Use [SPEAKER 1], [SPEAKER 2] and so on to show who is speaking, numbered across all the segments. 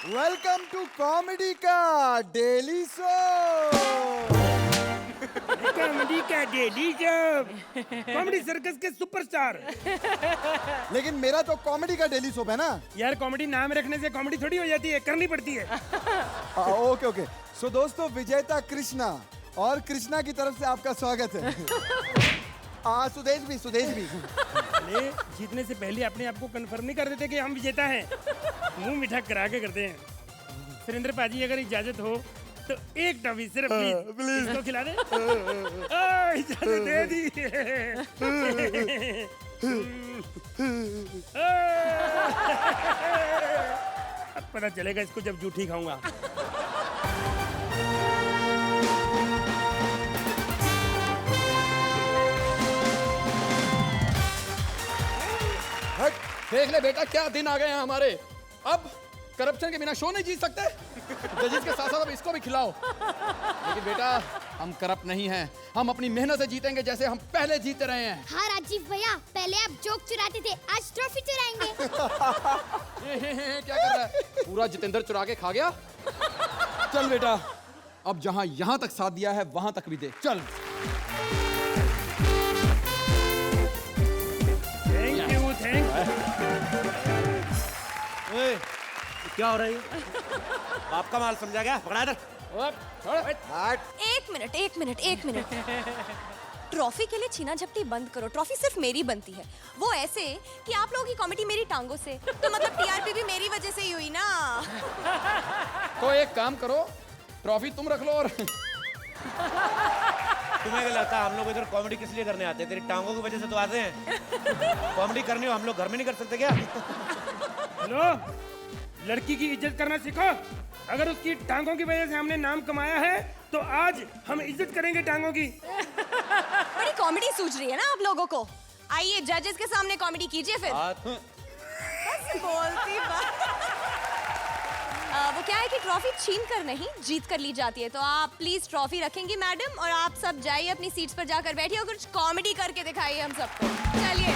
[SPEAKER 1] Welcome to comedy का daily show.
[SPEAKER 2] Comedy का daily show, comedy circus के superstar.
[SPEAKER 1] लेकिन मेरा तो कॉमेडी का डेली शो है ना
[SPEAKER 2] यार कॉमेडी नाम रखने से कॉमेडी थोड़ी हो जाती है, करनी पड़ती है।
[SPEAKER 1] Okay okay. सो दोस्तों, विजेता कृष्णा और कृष्णा की तरफ से आपका स्वागत है। सुदेश भी।
[SPEAKER 2] अरे जीतने से पहले अपने आप को कंफर्म नहीं कर देते कि हम विजेता हैं, मुंह मीठा करा के करते हैं। सुरेंद्र पाजी अगर इजाजत हो तो एक टॉफी सिर्फ प्लीज इसको खिला दे। इजाजत दे दी। अब पता चलेगा इसको जब जूठी खाऊंगा।
[SPEAKER 3] देख ले बेटा, क्या दिन आ गए हैं हमारे। अब करप्शन के बिना शो नहीं जीत सकते। जजेस के साथ साथ अब इसको भी खिलाओ। लेकिन बेटा, हम करप्ट नहीं हैं, हम अपनी मेहनत से जीतेंगे जैसे हम पहले जीते रहे हैं।
[SPEAKER 4] हाँ राजीव भैया, पहले आप जोक चुराते थे, आज ट्रॉफी चुराएंगे।
[SPEAKER 3] क्या कर रहा है? पूरा जितेंद्र चुरा के खा गया। चल बेटा, अब जहां यहां तक साथ दिया है वहां तक भी दे। चल।
[SPEAKER 2] Thank you.
[SPEAKER 5] क्या हो रहा है? आपका माल समझा गया? पकड़ा इधर।
[SPEAKER 6] एक मिनट। ट्रॉफी के लिए छीना झपटी बंद करो। ट्रॉफी सिर्फ मेरी बनती है, वो ऐसे कि आप लोगों की कॉमेडी मेरी टांगों से, तो मतलब टीआरपी भी मेरी वजह से ही हुई ना।
[SPEAKER 3] तो एक काम करो, ट्रॉफी तुम रख लो। और
[SPEAKER 5] तुम्हें क्या लगता है हम लोग इधर कॉमेडी किस लिए करने आते हैं? तेरी टांगों की वजह से तो आते हैं। कॉमेडी करनी हो हम लोग घर में नहीं कर सकते क्या?
[SPEAKER 2] हेलो, लड़की की इज्जत करना सीखो। अगर उसकी टांगों की वजह से हमने नाम कमाया है तो आज हम इज्जत करेंगे टांगों की।
[SPEAKER 6] बड़ी कॉमेडी सूझ रही है ना आप लोगों को। आइए जजेस के सामने कॉमेडी कीजिए फिर। बस बोलती बात। वो क्या है कि ट्रॉफी छीन कर नहीं, जीत कर ली जाती है। तो आप प्लीज ट्रॉफी रखेंगी मैडम, और आप सब जाइए अपनी सीट्स पर जाकर बैठिए और कुछ कॉमेडी करके दिखाइए हम सबको। चलिए।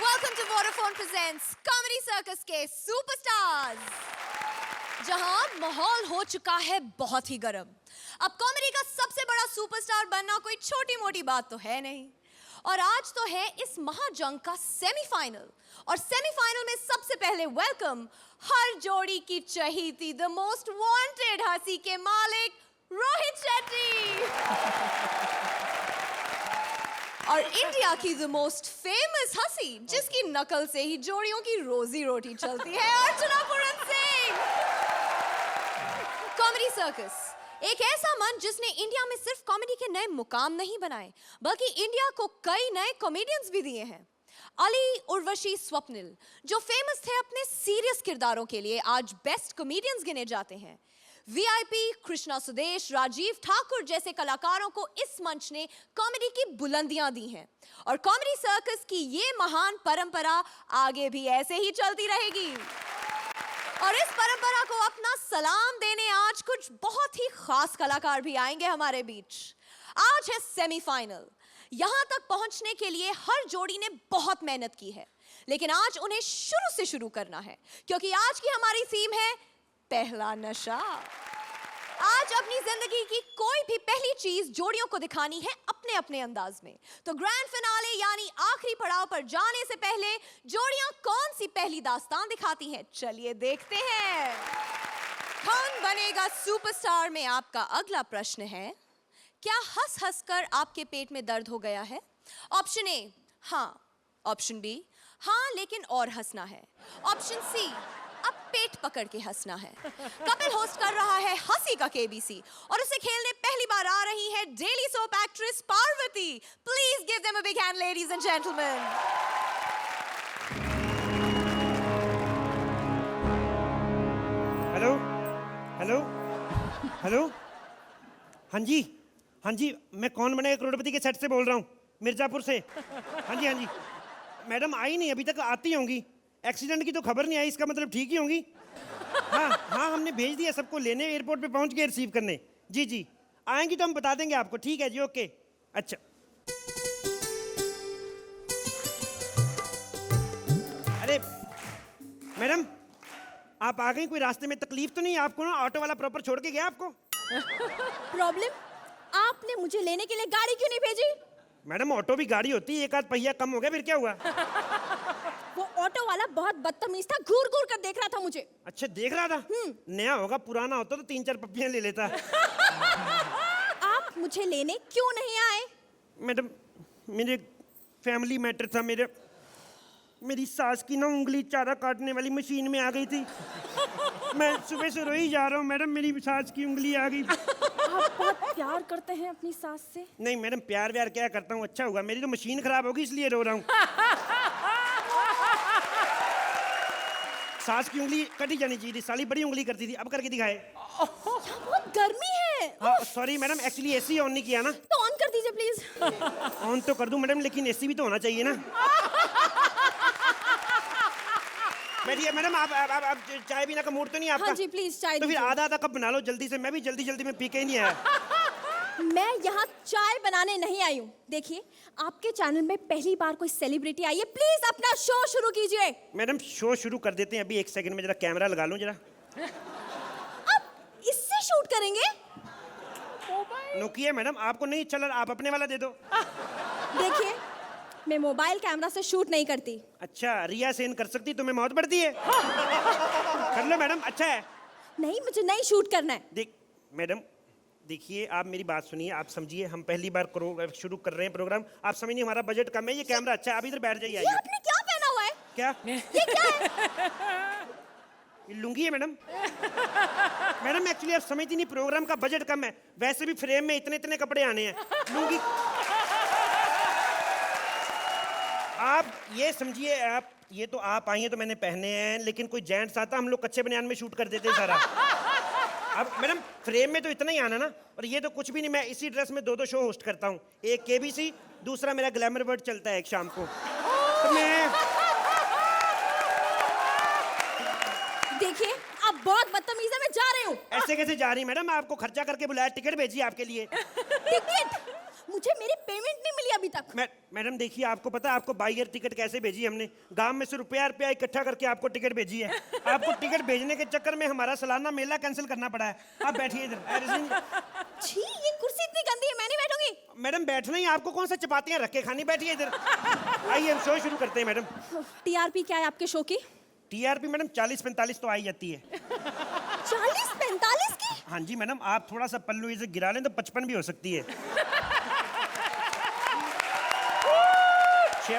[SPEAKER 6] Welcome to Vodafone presents comedy circus के सुपरस्टार्स, जहां माहौल हो चुका है बहुत ही गर्म। अब कॉमेडी का सबसे बड़ा सुपरस्टार बनना कोई छोटी मोटी बात तो है नहीं, और आज तो है इस महाजंग का सेमीफाइनल। और सेमीफाइनल में सबसे पहले वेलकम हर जोड़ी की चहेती, द मोस्ट वांटेड हंसी के मालिक रोहित शेट्टी, और इंडिया की द मोस्ट फेमस हंसी जिसकी नकल से ही जोड़ियों की रोजी रोटी चलती है, अर्चना पूरन सिंह। कॉमेडी सर्कस एक ऐसा मंच जिसने इंडिया में सिर्फ कॉमेडी के नए मुकाम नहीं बनाए, बल्कि इंडिया को कई नए कॉमेडियंस भी दिए हैं। अली, उर्वशी, स्वप्निल जो फेमस थे अपने सीरियस किरदारों के लिए, आज बेस्ट कॉमेडियंस गिने जाते हैं। वीआईपी, कृष्णा सुदेश, राजीव ठाकुर जैसे कलाकारों को इस मंच ने कॉमेडी की बुलंदियां दी हैं, और कॉमेडी सर्कस की ये महान परंपरा आगे भी ऐसे ही चलती रहेगी। और इस परंपरा को अपना सलाम देने आज कुछ बहुत ही खास कलाकार भी आएंगे हमारे बीच। आज है सेमीफाइनल। यहां तक पहुंचने के लिए हर जोड़ी ने बहुत मेहनत की है, लेकिन आज उन्हें शुरू से शुरू करना है, क्योंकि आज की हमारी थीम है पहला नशा। आज अपनी जिंदगी की कोई भी पहली चीज जोड़ियों को दिखानी है अपने अपने अंदाज में। तो ग्रैंड फिनाले यानी आखिरी पड़ाव पर जाने से पहले जोड़ियां कौन सी पहली दास्तान दिखाती हैं, चलिए देखते हैं। कौन बनेगा सुपरस्टार में आपका अगला प्रश्न है, क्या हंस हंस कर आपके पेट में दर्द हो गया है? ऑप्शन ए, हाँ। ऑप्शन बी, हाँ लेकिन और हंसना है। ऑप्शन सी, अब पेट पकड़ के हंसना है। कपिल होस्ट कर रहा है हंसी का केबीसी, और उसे खेलने पहली बार आ रही है daily soap actress Parvati. Please give them a big hand ladies and gentleman.
[SPEAKER 2] Hello hello hello. हाँ जी, मैं कौन बनेगा करोड़पति के सेट से बोल रहा हूँ, मिर्जापुर से। हाँ जी। मैडम आई नहीं, अभी तक आती होंगी। एक्सीडेंट की तो खबर नहीं आई, इसका मतलब ठीक ही होंगी। हाँ, हमने भेज दिया सबको लेने, एयरपोर्ट पे पहुंच गए रिसीव करने। जी, आएंगी तो हम बता देंगे आपको। ठीक है जी, ओके। अच्छा मैडम आप आ गई, कोई रास्ते में तकलीफ तो नहीं आपको? ना ऑटो वाला प्रॉपर छोड़ के गया आपको?
[SPEAKER 7] प्रॉब्लम? आपने मुझे लेने के लिए गाड़ी क्यों नहीं भेजी?
[SPEAKER 2] मैडम ऑटो भी गाड़ी होती है, एक आध पहिया कम हो गया, फिर क्या हुआ?
[SPEAKER 7] वो ऑटो वाला बहुत बदतमीज था, घूर घूर कर देख रहा था मुझे।
[SPEAKER 2] अच्छा देख रहा था? नया होगा, पुराना होता तो 3-4 पप्पियां ले लेता।
[SPEAKER 7] आप मुझे लेने क्यों नहीं आए?
[SPEAKER 2] मैडम मेरे फैमिली मैटर था, मेरी सास की ना उंगली चारा काटने वाली मशीन में आ गई थी। मैं सुबह से रोई जा रहा हूँ मैडम, मेरी सास की उंगली आ गई।
[SPEAKER 7] आप बहुत प्यार करते हैं अपनी सास से।
[SPEAKER 2] नहीं मैडम प्यार व्यार क्या करता हूँ, अच्छा हुआ मेरी तो मशीन खराब होगी इसलिए रो रहा हूँ। सास की उंगली कटी जानी चाहिए थी, साली बड़ी उंगली करती थी, अब करके दिखाए।
[SPEAKER 7] बहुत गर्मी है।
[SPEAKER 2] Sorry madam, actually AC on नहीं किया ना।
[SPEAKER 7] तो ऑन कर दीजिए प्लीज।
[SPEAKER 2] ऑन तो कर दूं मैडम, लेकिन एसी भी तो होना चाहिए ना। बैठिए मैडम, आप चाय पीने का मूड तो नहीं आपका?
[SPEAKER 7] हाँ जी प्लीज चाय
[SPEAKER 2] तो फिर
[SPEAKER 7] दीजिए।
[SPEAKER 2] आधा कप बना लो जल्दी से, मैं भी जल्दी में पी के ही नहीं आया।
[SPEAKER 7] मैं यहाँ चाय बनाने नहीं आई हूँ। देखिए आपके चैनल में पहली बार कोई सेलिब्रिटी आई है, प्लीज अपना शो शुरू कीजिए।
[SPEAKER 2] मैडम शो शुरू कर देते हैं, अभी 1 सेकंड में जरा कैमरा लगा लूं जरा।
[SPEAKER 7] अब इससे शूट करेंगे?
[SPEAKER 2] नोकिया मैडम, आपको नहीं चल रहा, आप अपने वाला दे दो।
[SPEAKER 7] देखिए मैं मोबाइल कैमरा से शूट नहीं करती।
[SPEAKER 2] अच्छा रिया सेन कर सकती, तुम्हें मौत पड़ती है? कर लो मैडम, अच्छा है।
[SPEAKER 7] नहीं मुझे नहीं शूट करना है।
[SPEAKER 2] देख मैडम, देखिए आप मेरी बात सुनिए, आप समझिए, हम पहली बार शुरू कर रहे हैं प्रोग्राम, आप समझिए हमारा बजट कम है, ये कैमरा अच्छा है, आप इधर बैठ जाइए।
[SPEAKER 7] ये आपने क्या पहना हुआ है?
[SPEAKER 2] क्या
[SPEAKER 7] ये क्या है?
[SPEAKER 2] ये लुंगी है मैडम। मैडम एक्चुअली आप समझती नहीं, प्रोग्राम का बजट कम है, वैसे भी फ्रेम में इतने कपड़े आने हैं, लुंगी। आप ये समझिए, आप ये तो आप आई हैं तो मैंने पहने हैं, लेकिन कोई जेंट्स आता हम लोग कच्चे बनियान में शूट कर देते हैं सारा। अब मैडम फ्रेम में तो इतना ही आना ना, और ये तो कुछ भी नहीं, मैं इसी ड्रेस में 2 शो होस्ट करता हूँ, एक KBC, दूसरा मेरा ग्लैमर वर्ड चलता है एक शाम को। तो मैं
[SPEAKER 7] देखिए आप बहुत बदतमीज है, मैं जा रही हूँ।
[SPEAKER 2] ऐसे कैसे जा रही मैडम, आपको खर्चा करके बुलाया, टिकट भेजी आपके लिए।
[SPEAKER 7] टिकट? मुझे मेरी पेमेंट नहीं मिली अभी तक।
[SPEAKER 2] मैडम देखिए, आपको पता है आपको बाई ईयर टिकट कैसे भेजी हमने? गांव में से रुपया इकट्ठा करके आपको टिकट भेजी है। आपको टिकट भेजने के चक्कर में हमारा सालाना मेला कैंसिल करना पड़ा है। आप बैठिए इधर।
[SPEAKER 7] छी ये कुर्सी इतनी गंदी है, मैं नहीं बैठूंगी।
[SPEAKER 2] मैडम बैठना ही, आपको कौन सा चपातियां रख के खानी, बैठिए इधर। आइए हम शो शुरू करते हैं मैडम।
[SPEAKER 7] TRP क्या है आपके शो की?
[SPEAKER 2] TRP मैडम 40-45 तो आई जाती है।
[SPEAKER 7] 40-45 की?
[SPEAKER 2] हाँ जी मैडम, आप थोड़ा सा पल्लू इसे गिरा लें तो 55 भी हो सकती है।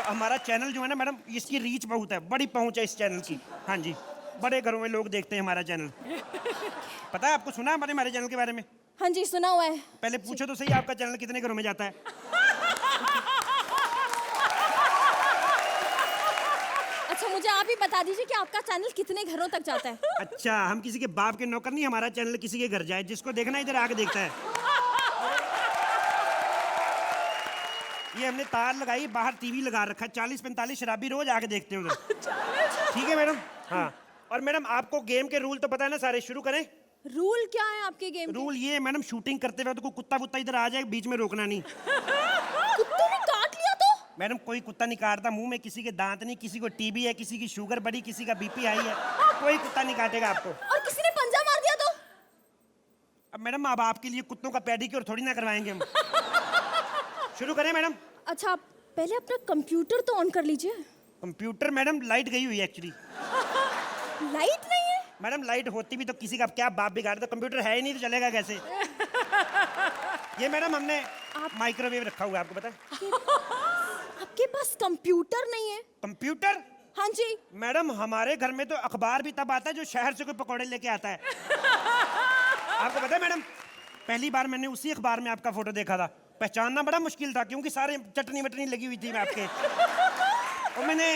[SPEAKER 2] हमारा चैनल जो है ना मैडम, इसकी रीच बहुत है, बड़ी पहुंच है इस चैनल की। हाँ जी, बड़े घरों में लोग देखते हैं हमारा चैनल। पता है आपको, सुना है हमारे चैनल के बारे में?
[SPEAKER 7] हाँ जी सुना हुआ है।
[SPEAKER 2] पहले पूछो तो सही, आपका चैनल कितने घरों में जाता है?
[SPEAKER 7] अच्छा मुझे आप ही बता दीजिए कि आपका चैनल कितने घरों तक जाता है?
[SPEAKER 2] अच्छा, हम किसी के बाप के नौकर नहीं, हमारा चैनल किसी के घर जाए, जिसको देखना इधर आके देखता है। ये हमने तार लगाई, बाहर टीवी लगा रखा है, 40-45 शराबी रोज आके देखते हैं उधर। ठीक है मैडम? हाँ। और मैडम आपको गेम के रूल तो पता है ना सारे, शुरू करें?
[SPEAKER 7] रूल क्या है आपके गेम के?
[SPEAKER 2] रूल ये है मैडम, शूटिंग करते वक्त कोई कुत्ता वुत्ता इधर आ जाए, बीच में रोकना नहीं।
[SPEAKER 7] कुत्ते ने काट लिया तो?
[SPEAKER 2] मैडम कोई कुत्ता नहीं काटता, मुंह में किसी के दांत नहीं, किसी को TB है, किसी की शुगर बढ़ी, किसी का BP हाई है, कोई कुत्ता नहीं काटेगा आपको।
[SPEAKER 7] और किसी ने पंजा मार दिया तो?
[SPEAKER 2] अब मैडम अब आपके लिए कुत्तों का पेडिक्योर थोड़ी ना करवाएंगे हम। शुरू करें मैडम?
[SPEAKER 7] अच्छा आप पहले अपना कंप्यूटर तो ऑन कर लीजिए।
[SPEAKER 2] कंप्यूटर मैडम लाइट गई हुई है एक्चुअली।
[SPEAKER 7] लाइट नहीं है?
[SPEAKER 2] मैडम लाइट होती भी तो किसी का क्या बाप बिगाड़ता, कंप्यूटर है ही नहीं तो चलेगा कैसे? ये मैडम हमने माइक्रोवेव रखा हुआ है, आपको पता है?
[SPEAKER 7] आपके पास कंप्यूटर नहीं है?
[SPEAKER 2] कंप्यूटर?
[SPEAKER 7] हाँ जी।
[SPEAKER 2] मैडम हमारे घर में तो अखबार भी तब आता है जो शहर से कोई पकौड़े लेके आता है। आपको पता है मैडम, पहली बार मैंने उसी अखबार में आपका फोटो देखा था, पहचानना बड़ा मुश्किल था क्योंकि सारे चटनी वटनी लगी हुई थी मैं आपके। और मैंने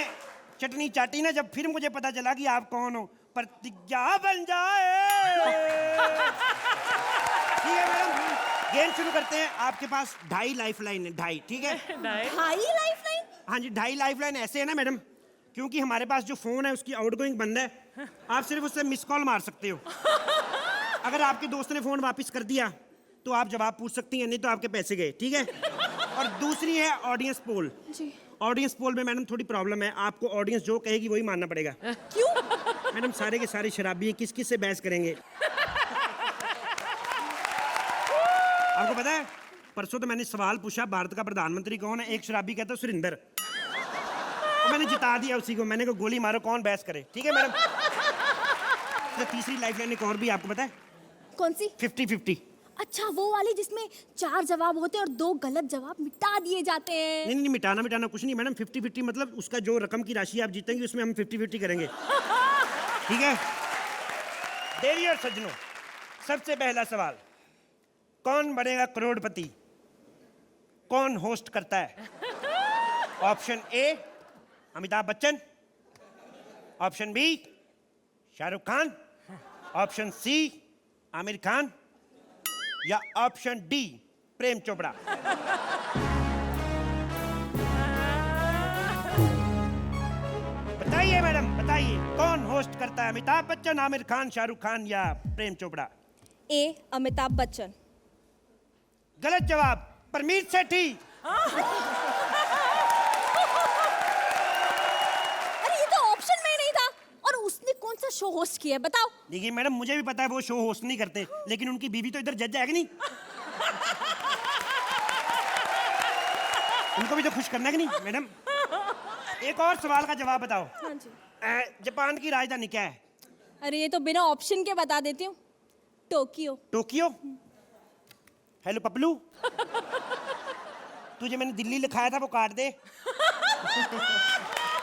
[SPEAKER 2] चटनी चाटी ना, जब फिर मुझे पता चला कि आप कौन हो, प्रतिज्ञा बन जाए। ठीक है मैडम, गेम शुरू करते हैं। आपके पास 2.5 लाइफलाइन है, 2.5, ठीक है?
[SPEAKER 7] 2.5 लाइफलाइन?
[SPEAKER 2] हाँ जी, 2.5 लाइफलाइन ऐसे है ना मैडम, क्योंकि हमारे पास जो फोन है उसकी आउटगोइंग बंद है, आप सिर्फ उससे मिस कॉल मार सकते हो। अगर आपके दोस्त ने फोन वापस कर दिया तो आप जवाब पूछ सकती हैं, नहीं तो आपके पैसे गए, ठीक है? और दूसरी है ऑडियंस पोल। ऑडियंस पोल में मैडम थोड़ी प्रॉब्लम है, आपको ऑडियंस जो कहेगी वही मानना पड़ेगा।
[SPEAKER 7] क्यों?
[SPEAKER 2] मैडम सारे के सारे शराबी हैं, किस किस से बहस करेंगे? आपको पता है परसों तो मैंने सवाल पूछा भारत का प्रधानमंत्री कौन है, एक शराबी कहता है सुरिंदर, तो मैंने जिता दिया उसी को। मैंने कहा गोली मारो, कौन बहस करे। ठीक है मैडम। तो तीसरी लाइफलाइन एक और भी आपको पता है,
[SPEAKER 7] कौन सी?
[SPEAKER 2] 50-50।
[SPEAKER 7] अच्छा, वो वाली जिसमें 4 जवाब होते हैं और 2 गलत जवाब मिटा दिए जाते हैं।
[SPEAKER 2] नहीं नहीं, मिटाना कुछ नहीं मैडम। 50-50 मतलब उसका जो रकम की राशि आप जीतेंगे उसमें हम 50-50 करेंगे। ठीक है देवी और सज्जनों, सबसे पहला सवाल, कौन बनेगा करोड़पति? कौन होस्ट करता है? Option A Amitabh Bachchan, option B Shahrukh Khan, option C Aamir Khan, या ऑप्शन डी प्रेम चोपड़ा। बताइए मैडम, बताइए कौन होस्ट करता है? अमिताभ बच्चन, आमिर खान, शाहरुख खान या प्रेम चोपड़ा?
[SPEAKER 7] ए अमिताभ बच्चन।
[SPEAKER 2] गलत जवाब, परमीत सेठी।
[SPEAKER 7] अरे ये तो ऑप्शन में ही नहीं था। और उसने कौन सा शो होस्ट किया है बताओ?
[SPEAKER 2] देखिए मैडम, मुझे भी पता है वो शो होस्ट नहीं करते, लेकिन उनकी बीवी तो इधर जज जाएगी नहीं। उनको भी तो खुश करना है कि नहीं मैडम? एक और सवाल का जवाब बताओ।
[SPEAKER 7] हाँ जी।
[SPEAKER 2] जापान की राजधानी क्या है?
[SPEAKER 7] अरे ये तो बिना ऑप्शन के बता देती हूँ, टोक्यो।
[SPEAKER 2] टोक्यो। हेलो पपलू, तुझे मैंने दिल्ली लिखाया था वो काट दे।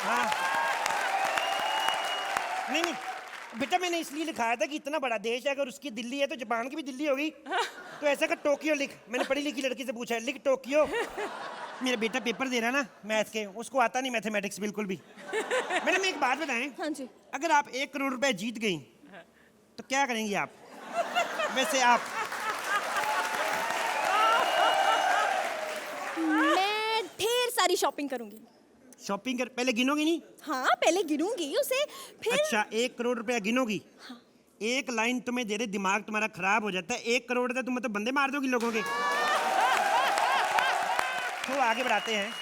[SPEAKER 2] हाँ नहीं नहीं बेटा, मैंने इसलिए लिखाया था कि इतना बड़ा देश है, अगर उसकी दिल्ली है तो जापान की भी दिल्ली होगी, तो ऐसा कर टोक्यो लिख। मैंने पढ़ी लिखी लड़की से पूछा है, लिख टोक्यो। मेरा बेटा पेपर दे रहा है ना मैथ के, उसको आता नहीं मैथमेटिक्स बिल्कुल भी। मैडम एक बात बताएं,
[SPEAKER 7] हाँ जी।
[SPEAKER 2] अगर आप 1 करोड़ रुपए जीत गई तो क्या करेंगी आप? वैसे आप
[SPEAKER 7] मैं ढेर सारी शॉपिंग करूंगी।
[SPEAKER 2] शॉपिंग कर, पहले गिनोगी नहीं?
[SPEAKER 7] हाँ पहले गिनूंगी उसे, फिर।
[SPEAKER 2] अच्छा 1 करोड़ रुपया गिनोगी? हाँ। एक लाइन तुम्हें दे रहे, दिमाग तुम्हारा खराब हो जाता है। 1 करोड़ का तुम मतलब बंदे मार दोगी लोगों के। तो आगे बढ़ाते हैं,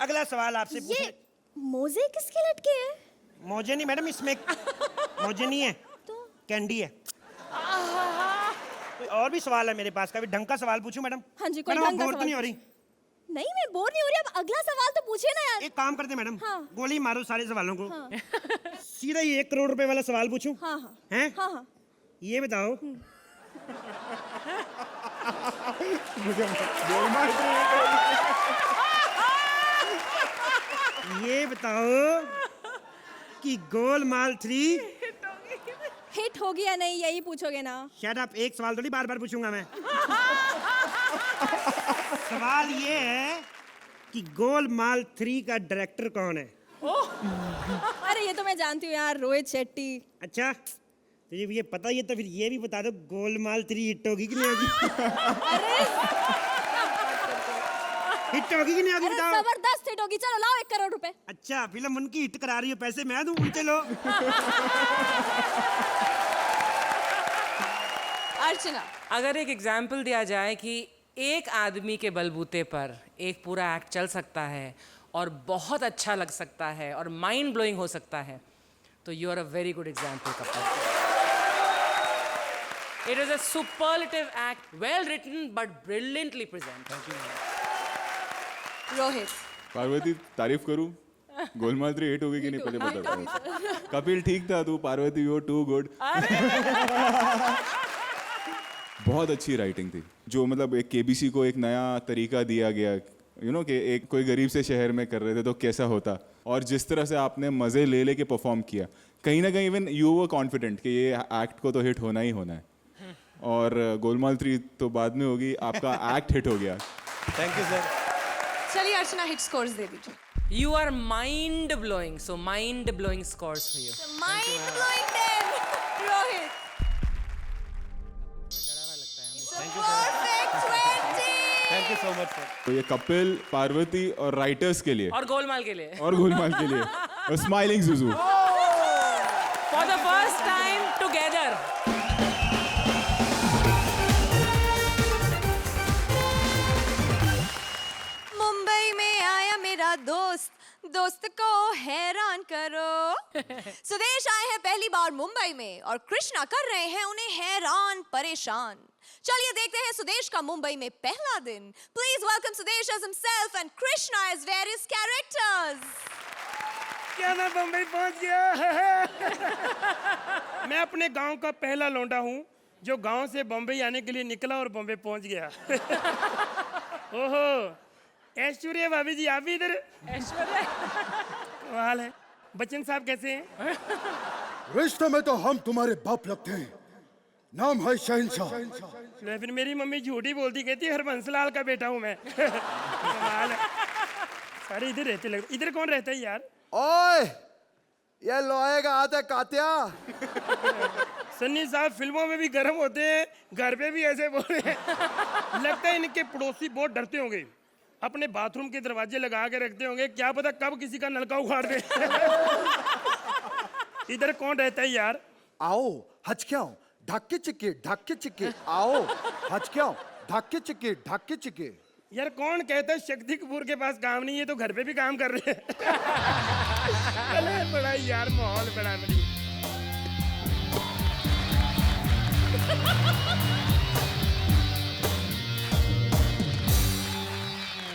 [SPEAKER 2] अगला सवाल आपसे
[SPEAKER 7] ये मोजे किसके लटके हैं?
[SPEAKER 2] मोजे नहीं मैडम, इसमें मोजे नहीं है
[SPEAKER 7] तो
[SPEAKER 2] कैंडी है। कोई और भी सवाल है मेरे पास, कभी ढंग का सवाल पूछूं मैडम?
[SPEAKER 7] हाँ जी, कोई
[SPEAKER 2] मैडम आप
[SPEAKER 7] ढंग का
[SPEAKER 2] बोर तो
[SPEAKER 7] सवाल
[SPEAKER 2] नहीं हो रही?
[SPEAKER 7] नहीं, मैं बोर नहीं हो रही। अब अगला सवाल तो पूछिए ना यार।
[SPEAKER 2] एक काम करते हैं मैडम,
[SPEAKER 7] हाँ।
[SPEAKER 2] गोली मारो सारे सवालों को।
[SPEAKER 7] हाँ।
[SPEAKER 2] सीधा ही 1 करोड़ रुपए वाला सवाल पूछूं?
[SPEAKER 7] हाँ हाँ
[SPEAKER 2] हैं?
[SPEAKER 7] हाँ हाँ।
[SPEAKER 2] ये बताओ, ये बताओ कि गोलमाल 3
[SPEAKER 7] हिट होगी या नहीं, यही पूछोगे ना?
[SPEAKER 2] शायद आप एक सवाल थोड़ी बार बार पूछूंगा मैं। सवाल ये है कि गोलमाल 3 का डायरेक्टर कौन है?
[SPEAKER 7] अरे ये तो मैं जानती हूँ यार, रोहित शेट्टी।
[SPEAKER 2] अच्छा तो ये पता ही है, तो फिर ये भी बता दो गोलमाल 3 हिट होगी कि नहीं होगी? हिट होगी कि नहीं होगी
[SPEAKER 7] अरे
[SPEAKER 2] बताओ?
[SPEAKER 7] जबरदस्त हिट होगी। चलो लाओ 1 करोड़ रुपए।
[SPEAKER 2] अच्छा फिल्म उनकी हिट करा रही हो, पैसे मैं दूं, उनसे लो।
[SPEAKER 6] अर्चना,
[SPEAKER 8] अगर एक एग्जाम्पल दिया जाए कि एक आदमी के बलबूते पर एक पूरा एक्ट चल सकता है और बहुत अच्छा लग सकता है और माइंड ब्लोइंग हो सकता है, तो you are a very good example Kapil. It is a superlative act, well written but brilliantly presented.
[SPEAKER 6] Rohit,
[SPEAKER 9] Parvati तारीफ करूं? गोलमाल 3 हिट होगी कि नहीं पहले बता दो। कपिल ठीक था, तू पार्वती यू टू गुड। बहुत अच्छी राइटिंग थी, जो मतलब एक केबीसी को एक नया तरीका दिया गया, यू नो कि एक कोई गरीब से शहर में कर रहे थे तो कैसा होता, और जिस तरह से आपने मज़े ले लेके परफॉर्म किया, कहीं ना कहीं इवन यू वर कॉन्फिडेंट कि ये एक्ट को तो हिट होना ही होना है। और गोलमाल 3 तो बाद में होगी, आपका एक्ट हिट हो गया।
[SPEAKER 5] Thank you sir.
[SPEAKER 6] चलिए अर्चना हिट स्कोर्स दे दीजिए।
[SPEAKER 8] You are mind blowing, so mind blowing scores for you.
[SPEAKER 6] Mind blowing then Rohit. Perfect 20।
[SPEAKER 5] Thank you so much sir.
[SPEAKER 9] तो ये कपिल, पार्वती और राइटर्स के लिए
[SPEAKER 8] और गोलमाल के लिए,
[SPEAKER 9] और गोलमाल के लिए, और स्माइलिंग जुजू।
[SPEAKER 8] for the first time together.
[SPEAKER 6] Mumbai में आया मेरा दोस्त, दोस्त को हैरान करो। सुदेश आए हैं पहली बार मुंबई में और कृष्णा कर रहे हैं उन्हें हैरान परेशान। चलिए देखते हैं सुदेश का मुंबई में पहला दिन। Please welcome Sudesh as himself and Krishna as various characters.
[SPEAKER 2] क्या मैं बम्बई पहुंच गया? मैं अपने गांव का पहला लौंडा हूं जो गांव से बम्बई आने के लिए निकला और बम्बई पहुंच गया। ओहो, ऐश्वर्या भाभी जी आप भी इधर?
[SPEAKER 8] ऐश्वर्या
[SPEAKER 2] हाल है। बच्चन साहब कैसे हैं?
[SPEAKER 1] रिश्ते में तो हम तुम्हारे बाप लगते हैं, नाम है शहंशाह।
[SPEAKER 2] ले फिर मेरी मम्मी झूठी बोलती, कहती हरबंस लाल का बेटा हूं मैं। कमाल है। सारे इधर रहते लगते। इधर कौन रहता है यार?
[SPEAKER 1] ओए, ये लोहे का हाथ है कात्या।
[SPEAKER 2] सन्नी साहब फिल्मों में भी गर्म होते हैं, घर पे भी ऐसे बोले हैं। लगता है इनके पड़ोसी बहुत डरते होंगे, अपने बाथरूम के दरवाजे लगा के रखते होंगे, क्या पता कब किसी का नलका उखाड़ दे। इधर कौन रहता है यार?
[SPEAKER 1] आओ हचक्याओ ढाके चिक्के आओ हचक्याओ ढाके चिक्के।
[SPEAKER 2] यार कौन कहता है शक्ति कपूर के पास काम नहीं है तो घर पे भी काम कर रहे हैं। अरे बड़ा यार माहौल बड़ा बड़ी।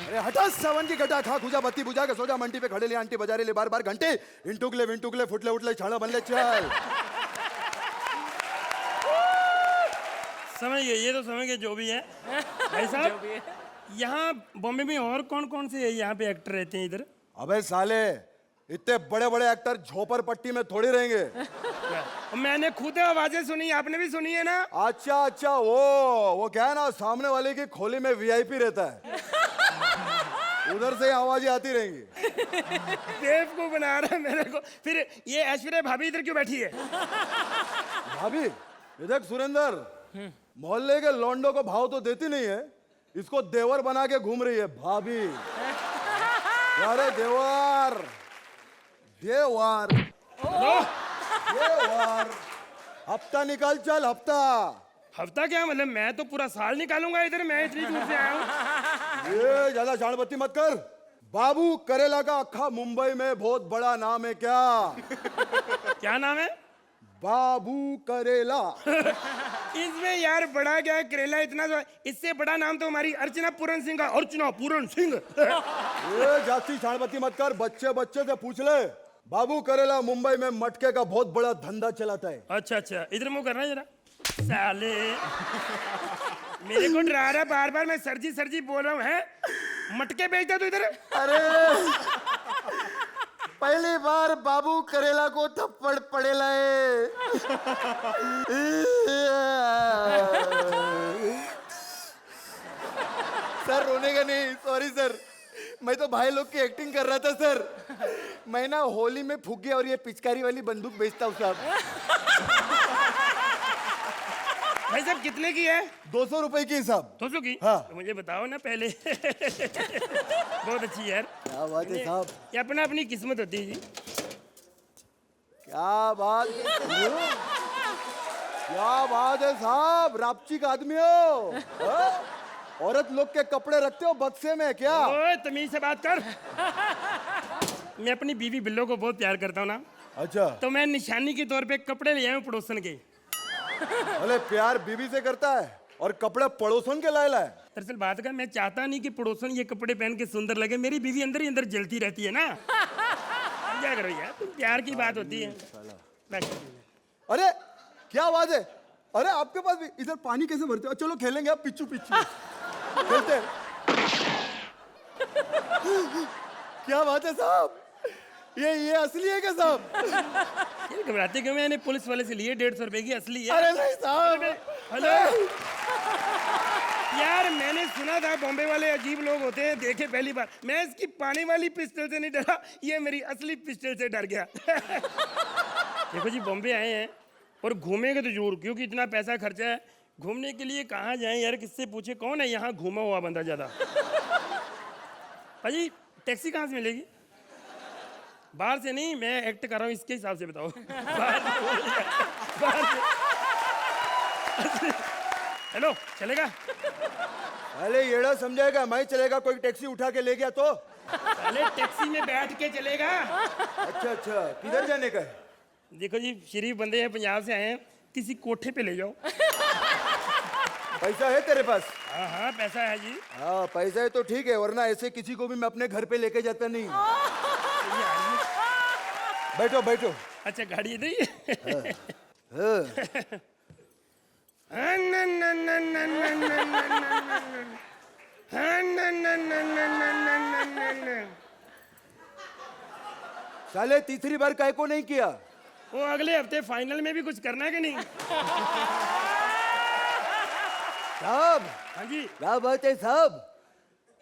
[SPEAKER 1] अरे हटा सावन की घटा खा खुजा बत्ती बुझा के सोजा मंटी पे खड़े ले आंटी बजा रही बार बार घंटे इंटुकले विंटुकले फुटले उठले छाड़ा बनले चल।
[SPEAKER 2] समझ गए, ये तो समझ गए जो भी है। भाई साहब यहाँ बॉम्बे में और कौन कौन से यहाँ पे एक्टर रहते हैं इधर?
[SPEAKER 1] अबे साले, इतने बड़े बड़े एक्टर झोपड़ पट्टी में थोड़ी रहेंगे।
[SPEAKER 2] मैंने खुद आवाजें सुनी, आपने भी सुनी है ना?
[SPEAKER 1] अच्छा वो क्या है ना, सामने वाले की खोली में वीआईपी रहता है, उधर से आवाजें आती रहेंगी।
[SPEAKER 2] बेवकूफ बना रहा है मेरे को। फिर ये ऐश्वर्या भाभी इधर क्यों बैठी है?
[SPEAKER 1] भाभी इधर सुरेंद्र मोहल्ले के लौंडों को भाव तो देती नहीं है, इसको देवर बना के घूम रही है भाभी। अरे देवर देवर देवर, हफ्ता निकाल चल हफ्ता।
[SPEAKER 2] हफ्ता क्या मतलब? मैं तो पूरा साल निकालूंगा इधर, मैं इतनी दूर से आया हूँ।
[SPEAKER 1] ये ज्यादा झाड़बत्ती मत कर। बाबू करेला का अखा मुंबई में बहुत बड़ा नाम है क्या?
[SPEAKER 2] क्या नाम है?
[SPEAKER 1] बाबू करेला।
[SPEAKER 2] इसमें यार बड़ा क्या है, करेला इतना तो, इससे बड़ा नाम तो हमारी अर्चना पूरन सिंह का। अर्चना पूरन सिंह।
[SPEAKER 1] ये जाती झाड़बत्ती मत कर, बच्चे बच्चे से पूछ ले। बाबू करेला मुंबई में मटके का बहुत बड़ा धंधा चलाता है।
[SPEAKER 2] अच्छा इधर मुंह करना जरा। साले मेरे को डरा रहा बार बार, मैं सरजी बोल रहा हूँ। है मटके बेचता तू इधर?
[SPEAKER 1] अरे पहली बार बाबू करेला को थप्पड़ पड़ेला है। सर रोने का नहीं, सॉरी सर, मैं तो भाई लोग की एक्टिंग कर रहा था सर। मैं ना होली में फुग्गे और ये पिचकारी वाली बंदूक बेचता हूँ साहब।
[SPEAKER 2] भाई साहब कितने की है?
[SPEAKER 1] 200 रुपए की साहब।
[SPEAKER 2] 200 की?
[SPEAKER 1] हाँ।
[SPEAKER 2] तो मुझे बताओ ना पहले। बहुत अच्छी यार।
[SPEAKER 1] क्या बात है साहब,
[SPEAKER 2] ये अपना अपनी किस्मत होती है जी।
[SPEAKER 1] क्या बात क्या बात है साहब, रापची का आदमी हो। हाँ? औरत लोग के कपड़े रखते हो बक्से में क्या?
[SPEAKER 2] ओए तमीज से बात कर। मैं अपनी बीवी बिल्लो को बहुत प्यार करता हूँ ना,
[SPEAKER 1] अच्छा
[SPEAKER 2] तो मैं निशानी के तौर पे कपड़े ले आया हूँ पड़ोसन के।
[SPEAKER 1] अरे प्यार बीवी से करता है और कपड़े पड़ोसन के लायला है।
[SPEAKER 2] दरअसल बात कर, मैं चाहता नहीं कि पड़ोसन ये कपड़े पहन के सुंदर लगे, मेरी बीवी अंदर ही अंदर जलती रहती है ना। क्या करो यार, तुम प्यार की बात होती है।
[SPEAKER 1] अरे क्या बात है, अरे आपके पास भी इधर पानी कैसे भरते हो? चलो खेलेंगे आप पिच्चू पिच्चू खेलते हैं। क्या बात है साहब, ये असली है क्या साहब?
[SPEAKER 2] ये घबराते क्यों? मैंने पुलिस वाले से लिए 150 रुपए की, असली है।
[SPEAKER 1] अरे नहीं साहब।
[SPEAKER 2] हेलो यार, मैंने सुना था बॉम्बे वाले अजीब लोग होते हैं, देखे पहली बार। मैं इसकी पानी वाली पिस्टल से नहीं डरा, ये मेरी असली पिस्टल से डर गया। देखो जी, बॉम्बे आए हैं और घूमेंगे तो जरूर, क्योंकि इतना पैसा खर्चा है। घूमने के लिए कहाँ जाएं यार, किससे पूछे? कौन है यहाँ घूमा हुआ बंदा ज्यादा? भाजी टैक्सी कहाँ से मिलेगी? बाहर से नहीं, मैं एक्ट कर रहा हूँ इसके हिसाब से बताओ। बाहर से। हेलो, चलेगा?
[SPEAKER 1] अरे येड़ा समझाएगा, मैं चलेगा, कोई टैक्सी उठा के ले गया तो
[SPEAKER 2] साले टैक्सी में बैठ के चलेगा।
[SPEAKER 1] अच्छा अच्छा, किधर जाने का है?
[SPEAKER 2] देखो जी, शरीफ बंदे हैं, पंजाब से आए हैं, किसी कोठे पे ले जाओ।
[SPEAKER 1] पैसा है तेरे पास?
[SPEAKER 2] हाँ हाँ, पैसा है जी।
[SPEAKER 1] हाँ पैसा है तो ठीक है, वरना ऐसे किसी को भी मैं अपने घर पे लेके जाता नहीं। बैठो बैठो।
[SPEAKER 2] अच्छा, गाड़ी इधर ही है।
[SPEAKER 1] हाँ। साले तीसरी बार काय को नहीं किया?
[SPEAKER 2] वो अगले हफ्ते फाइनल में भी कुछ करना है कि नहीं?
[SPEAKER 1] साहब,
[SPEAKER 2] हाँ जी।
[SPEAKER 1] क्या बात है साहब?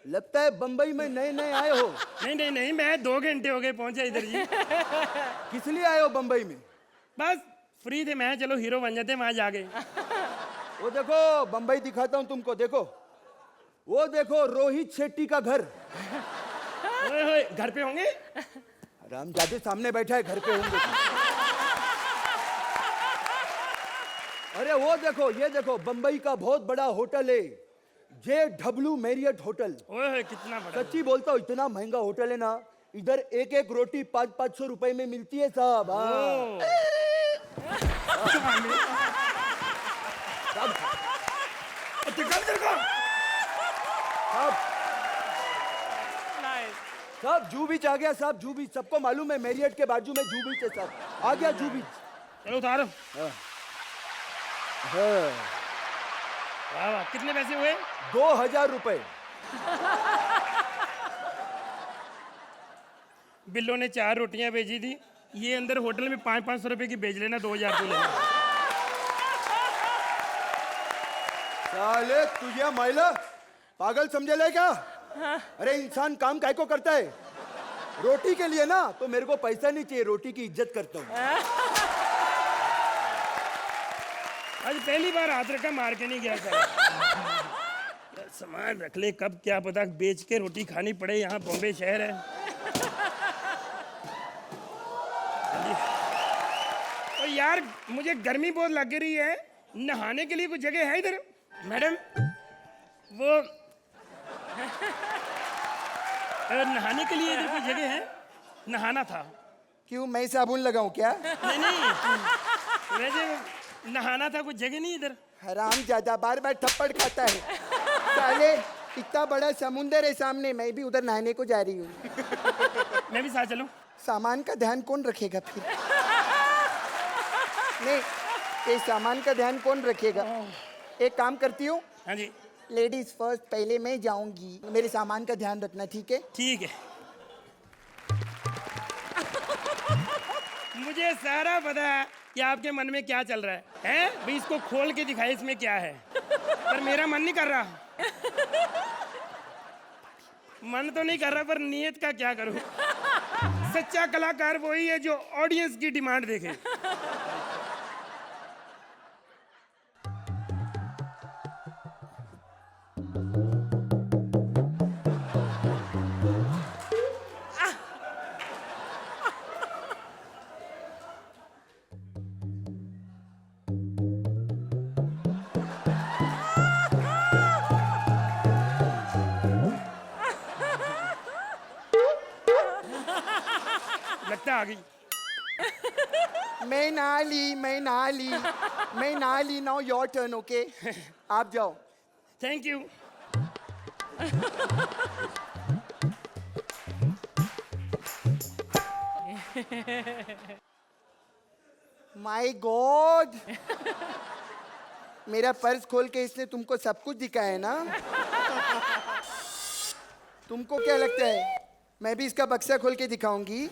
[SPEAKER 1] लगता है बंबई में नए नए आए हो।
[SPEAKER 2] नहीं नहीं नहीं, मैं 2 घंटे हो गए पहुंचा इधर जी।
[SPEAKER 1] किस लिए आए हो बंबई में?
[SPEAKER 2] बस फ्री थे, मैं चलो हीरो बन जाते वहां जाके।
[SPEAKER 1] वो देखो बंबई दिखाता हूँ तुमको, देखो वो देखो रोहित शेट्टी का घर।
[SPEAKER 2] ओए होए, घर पे होंगे?
[SPEAKER 1] रामजादे सामने बैठा है, घर पे होंगे। अरे वो देखो, ये देखो बंबई का बहुत बड़ा होटल है, JW मैरियट होटल।
[SPEAKER 2] ओए होए, कितना बड़ा।
[SPEAKER 1] सच्ची बोलता हूँ, इतना महंगा होटल है ना, इधर एक एक रोटी 500-500 रुपए में मिलती है साहब। हाँ। साहब जू बीच आ गया साहब, जू बीच सबको मालूम है, मैरियट के बाजू में जू बीच है साहब, आ गया जू बीच।
[SPEAKER 2] चलो उतारो।
[SPEAKER 1] हाँ।
[SPEAKER 2] वाह वाह, कितने पैसे हुए?
[SPEAKER 1] 2000 रुपए।
[SPEAKER 2] बिल्लो ने 4 रोटियां भेजी थी, ये अंदर होटल में 500-500 रुपए की भेज लेना, 2000 तो लेना।
[SPEAKER 1] साले तुझे महिला पागल समझे ले क्या? अरे इंसान काम काय को करता है? रोटी के लिए ना, तो मेरे को पैसा नहीं चाहिए, रोटी की इज्जत करता हूँ।
[SPEAKER 2] आज पहली बार हाथ रखा, मार के नहीं गया था। सामान रख ले, कब क्या पता बेच के रोटी खानी पड़े, यहाँ बॉम्बे शहर है। और यार मुझे गर्मी बहुत लग रही है, नहाने के लिए कुछ जगह है इधर? मैडम वो नहाने के लिए इधर कोई जगह है? नहाना था।
[SPEAKER 1] क्यों, मैं साबुन लगाऊं क्या?
[SPEAKER 2] नहीं नहीं, वैसे नहाना था, कुछ जगह नहीं इधर?
[SPEAKER 1] हराम ज्यादा बार बार थप्पड़ खाता है। साले इतना बड़ा समुंदर है सामने, मैं भी उधर नहाने को जा रही हूँ।
[SPEAKER 2] मैं भी साथ चलूं?
[SPEAKER 1] सामान का ध्यान कौन रखेगा फिर? नहीं, ये सामान का ध्यान कौन रखेगा? एक काम करती हूँ,
[SPEAKER 2] हाँ जी।
[SPEAKER 1] लेडीज फर्स्ट, पहले मैं जाऊंगी, मेरे सामान का ध्यान रखना, ठीक है?
[SPEAKER 2] ठीक है। मुझे सारा पता है कि आपके मन में क्या चल रहा है, हैं? भाई इसको खोल के दिखाए इसमें क्या है, पर मेरा मन नहीं कर रहा। मन तो नहीं कर रहा, पर नियत का क्या करूं? सच्चा कलाकार वही है जो ऑडियंस की डिमांड देखे। लगता आ गई।
[SPEAKER 1] मैं नहा ली, नाउ योर टर्न, ओके? आप जाओ।
[SPEAKER 2] Thank you.
[SPEAKER 1] माय गॉड, मेरा पर्स खोल के इसने तुमको सब कुछ दिखाया है ना? तुमको क्या लगता है मैं भी इसका बक्सा खोल के दिखाऊंगी?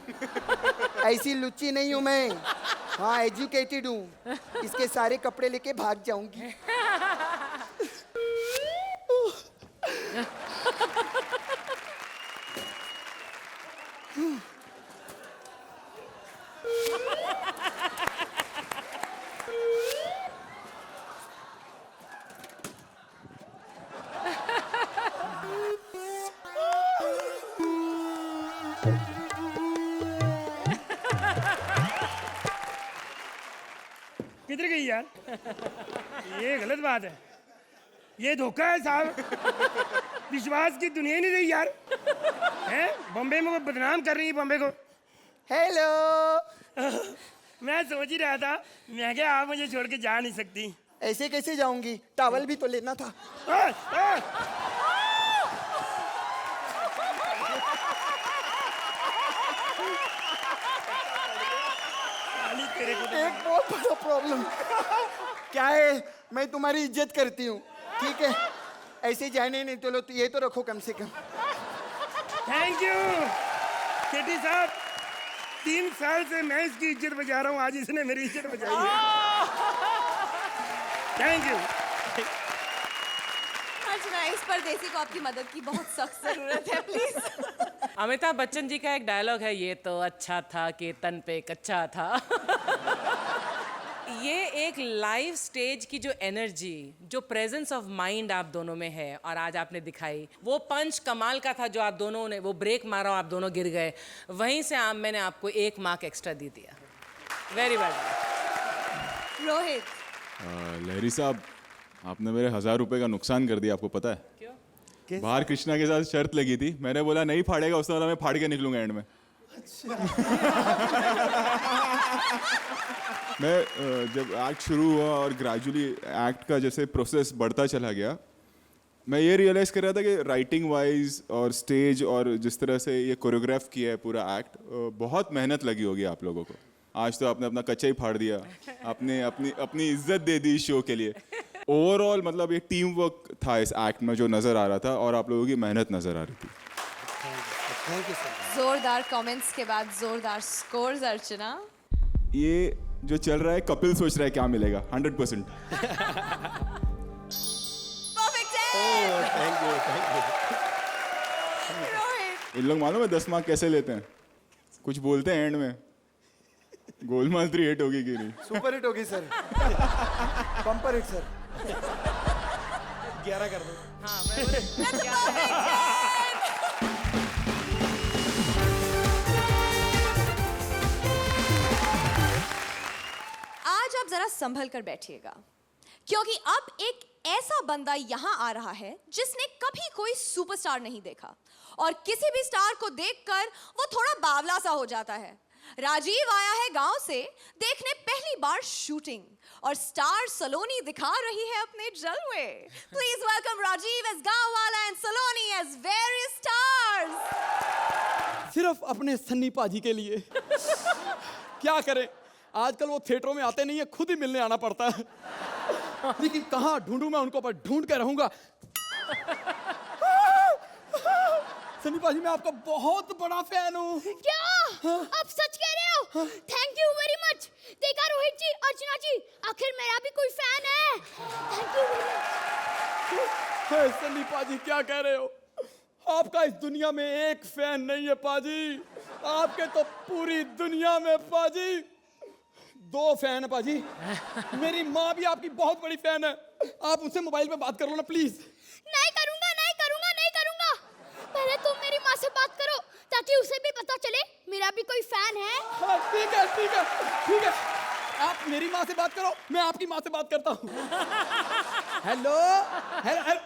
[SPEAKER 1] ऐसी लुच्ची नहीं हूं मैं, हाँ एजुकेटेड हूँ। इसके सारे कपड़े लेके भाग जाऊंगी।
[SPEAKER 2] किधर गई यार? ये गलत बात है। ये धोखा है साहब। विश्वास की दुनिया ही नहीं रही यार। हैं बॉम्बे में वो बदनाम कर रही है बॉम्बे को।
[SPEAKER 10] हेलो।
[SPEAKER 2] मैं सोच ही रहा था, मैं क्या आप मुझे छोड़ के जा नहीं सकती।
[SPEAKER 10] ऐसे कैसे जाऊंगी, टॉवल भी तो लेना था।
[SPEAKER 2] आ, आ, तेरे को
[SPEAKER 10] एक बहुत बड़ा प्रॉब्लम। क्या है, मैं तुम्हारी इज्जत करती हूँ, ठीक है? ऐसे जाने नहीं तो लो, तो ये तो रखो कम से कम।
[SPEAKER 2] थैंक यू सेठी साहब। 3 साल से मैं इसकी इज्जत बचा रहा हूँ, आज इसने मेरी इज्जत बचाई है। Thank you.
[SPEAKER 6] अर्चना, इस परदेसी को आपकी मदद की बहुत सख्त जरूरत है, प्लीज।
[SPEAKER 8] अमिताभ बच्चन जी का एक डायलॉग है, ये तो अच्छा था कि तन पे कच्चा था। ये एक लाइव स्टेज की जो एनर्जी, जो प्रेजेंस ऑफ माइंड आप दोनों में है और आज आपने दिखाई, वो पंच कमाल का था जो आप दोनों ने, वो ब्रेक मारा और आप दोनों गिर गए, वहीं से मैंने आपको 1 मार्क एक्स्ट्रा दे दिया। Very well.
[SPEAKER 6] रोहित,
[SPEAKER 9] लहरी साहब, आपने मेरे 1000 रुपए का नुकसान कर दिया, आपको पता है?
[SPEAKER 8] क्यों?
[SPEAKER 9] बाहर कृष्णा के साथ शर्त लगी थी, मैंने बोला नहीं फाड़ेगा, उसने बोला मैं फाड़ के निकलूंगा एंड में। मैं जब एक्ट शुरू हुआ और ग्रेजुअली एक्ट का जैसे प्रोसेस बढ़ता चला गया, मैं ये रियलाइज़ कर रहा था कि राइटिंग वाइज और स्टेज और जिस तरह से ये कोरियोग्राफ किया है पूरा एक्ट, बहुत मेहनत लगी होगी आप लोगों को। आज तो आपने अपना कच्चा ही फाड़ दिया, आपने अपनी अपनी इज्जत दे दी इस शो के लिए। ओवरऑल मतलब ये टीम वर्क था इस एक्ट में जो नज़र आ रहा था और आप लोगों की मेहनत नज़र आ रही थी।
[SPEAKER 6] जोरदार कमेंट्स के बाद जोरदार स्कोर्स। अर्चना,
[SPEAKER 9] ये जो चल रहा है, कपिल सोच रहा है क्या मिलेगा, 100%।
[SPEAKER 6] Perfect
[SPEAKER 5] thank you.
[SPEAKER 6] रोहित,
[SPEAKER 9] इन लोग मालूम है 10 मार्क कैसे लेते हैं? कुछ बोलते हैं एंड में, गोलमाल 3 हिट होगी कि नहीं।
[SPEAKER 10] सुपर हिट होगी सर। Bumper hit sir.
[SPEAKER 5] 11 कर दो।
[SPEAKER 8] हाँ, मैं
[SPEAKER 6] आज आप जरा संभल कर बैठिएगा, क्योंकि अब एक ऐसा बंदा यहां आ रहा है जिसने कभी कोई सुपरस्टार नहीं देखा और किसी भी स्टार को देखकर वो थोड़ा बावला सा हो जाता है। राजीव आया है गांव से देखने पहली बार शूटिंग और स्टार सलोनी दिखा रही है अपने जलवे। प्लीज वेलकम राजीव एज गांव वाला and Saloni as various stars.
[SPEAKER 3] सिर्फ अपने सन्नी पाजी के लिए। क्या करें, आजकल वो थिएटरों में आते नहीं है, खुद ही मिलने आना पड़ता है। लेकिन कहाँ ढूंढूं मैं उनको, पर ढूंढ के रहूंगा। सन्नी पाजी, मैं आपका बहुत बड़ा फैन हूँ।
[SPEAKER 4] क्या आप सच कह रहे हो? Thank you very much. देखा रोहित जी, अर्चना जी, आखिर मेरा भी कोई फैन है। Thank you very much.
[SPEAKER 3] Sunny पाजी, क्या कह रहे हो? आपका इस दुनिया में एक फैन नहीं है पाजी, आपके तो पूरी दुनिया में पाजी 2 फैन है पाजी। मेरी माँ भी आपकी बहुत बड़ी फैन है, आप उससे मोबाइल पे बात कर लो ना प्लीज।
[SPEAKER 4] नहीं करूंगा, नहीं करूंगा, नहीं करूंगा। पहले तुम मेरी माँ से बात करो ताकि उसे भी पता चले मेरा भी कोई फैन है।
[SPEAKER 3] हाँ, ठीक है ठीक है ठीक है, आप मेरी माँ से बात करो, मैं आपकी माँ से बात करता हूँ। Hello hello.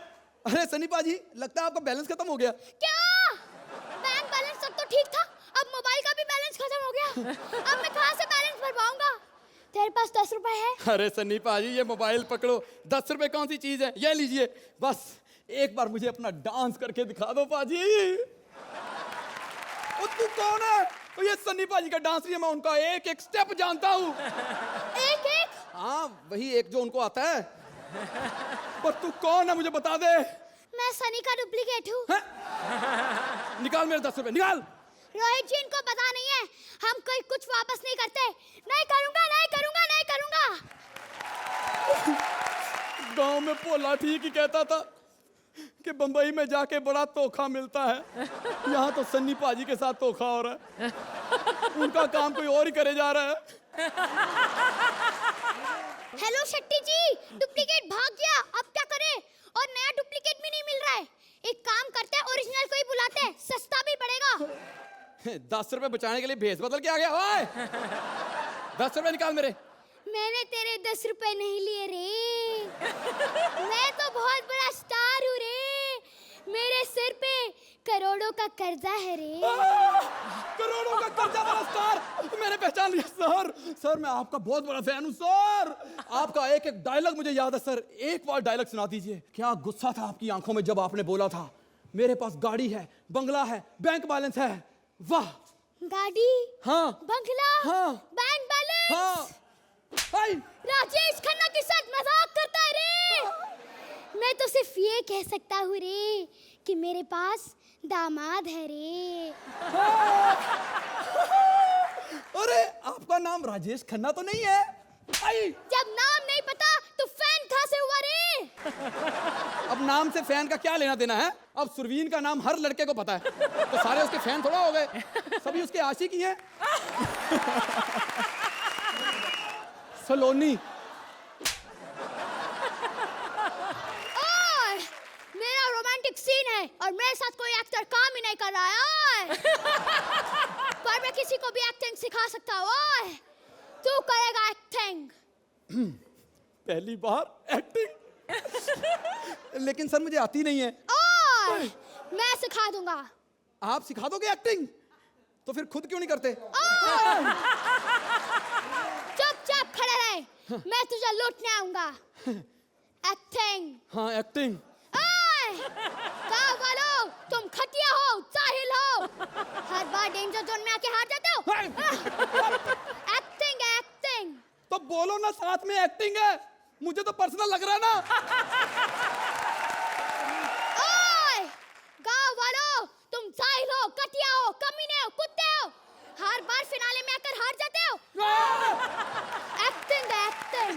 [SPEAKER 3] अरे सनी पाजी, लगता है आपका बैलेंस खत्म हो गया।
[SPEAKER 4] क्या? बैंक बैलेंस तक तो ठीक था, अब मोबाइल का भी बैलेंस खत्म हो गया। अब मैं कहाँ से बैलेंस भरवाऊंगा? तेरे पास 10 रुपए है?
[SPEAKER 3] अरे सन्नी पाजी, ये मोबाइल पकड़ो, 10 रुपए कौन सी चीज है, ये लीजिए। बस एक बार मुझे अपना डांस करके दिखा दो पाजी। ओ तू कौन है? तो ये सन्नी पाजी का डांस नहीं है, मैं उनका एक एक स्टेप जानता हूँ।
[SPEAKER 4] एक एक?
[SPEAKER 3] हाँ, वही एक जो उनको आता है। पर तू कौन है मुझे बता दे।
[SPEAKER 4] मैं सनी का डुप्लीकेट हूँ।
[SPEAKER 3] निकाल मेरे 10 रुपए, निकाल।
[SPEAKER 4] रोहित जी, इनको पता नहीं है, हम कोई कुछ वापस नहीं करते। नहीं करूंगा, नहीं करूंगा, नहीं करूंगा।
[SPEAKER 3] गांव में पोला ठीक ही कहता था कि बंबई में जाके बड़ा धोखा मिलता है। यहाँ तो सन्नी पाजी के साथ धोखा हो रहा है, उनका काम कोई और ही करे जा रहा है।
[SPEAKER 4] हेलो शेट्टी जी, डुप्लीकेट भाग गया, अब क्या करें? और नया डुप्लीकेट भी नहीं मिल रहा है। एक काम करते हैं, ओरिजिनल को ही बुलाते हैं, सस्ता भी पड़ेगा।
[SPEAKER 3] 10 रुपए बचाने के लिए भेस बदल के आ गया। ओए 10 रुपए निकाल मेरे।
[SPEAKER 4] मैंने तेरे 10 रुपए नहीं लिए रे। मैं तो बहुत बड़ा स्टार हूँ रे, मेरे सिर पे करोड़ों का कर्जा है रे।
[SPEAKER 3] करोड़ों का कर्जा वाला स्टार, मैंने पहचान लिया सर। सर मैं आपका बहुत बड़ा फैन हूँ सर। आपका एक एक डायलॉग मुझे याद है सर। एक बार डायलॉग सुना दीजिए। क्या गुस्सा था आपकी आंखों में जब आपने बोला था मेरे पास गाड़ी है, बंगला है, बैंक बैलेंस है। वाह।
[SPEAKER 4] गाड़ी,
[SPEAKER 3] हाँ,
[SPEAKER 4] बंगला,
[SPEAKER 3] हाँ,
[SPEAKER 4] बैंक बैलेंस।
[SPEAKER 3] हाँ। आई।
[SPEAKER 4] राजेश खन्ना के साथ मजाक करता है रे। मैं तो सिर्फ ये कह सकता हूँ रे कि मेरे पास दामाद है रे।
[SPEAKER 3] अरे आपका नाम राजेश खन्ना तो नहीं है? आई।
[SPEAKER 4] जब नाम नहीं पता तो फैन कहाँ से हुआ रे?
[SPEAKER 3] अब नाम से फैन का क्या लेना देना है? अब सुरवीन का नाम हर लड़के को पता है, तो सारे उसके फैन थोड़ा हो गए, सभी उसके आशिक ही हैं। सलोनी।
[SPEAKER 4] ओए, मेरा रोमांटिक सीन है और मेरे साथ कोई एक्टर काम ही नहीं कर रहा है। पर मैं किसी को भी एक्टिंग सिखा सकता हूँ। तू करेगा एक्टिंग।
[SPEAKER 3] पहली बार एक्टिंग। लेकिन सर मुझे आती नहीं है।
[SPEAKER 4] ओए, मैं सिखा दूंगा।
[SPEAKER 3] आप सिखा दोगे एक्टिंग? तो फिर खुद क्यों नहीं करते?
[SPEAKER 4] चुपचाप खड़े रहे, मैं तुझे लूटने आऊंगा। एक्टिंग।
[SPEAKER 3] हाँ एक्टिंग।
[SPEAKER 4] गाँव वालों, तुम खटिया हो, साहिल हो, हर बार डेंजर जोन में आके हार जाते हो। एक्टिंग है, एक्टिंग।
[SPEAKER 3] तो बोलो ना साथ में एक्टिंग है, मुझे तो पर्सनल लग रहा है ना।
[SPEAKER 4] ओए, गाँव वालों, तुम साहिल हो, कटिया हो, कमीने हो, कुत्ते हो, हर बार फिनाले में आकर हार जाते हो। एक्टिंग है, एक्टिंग।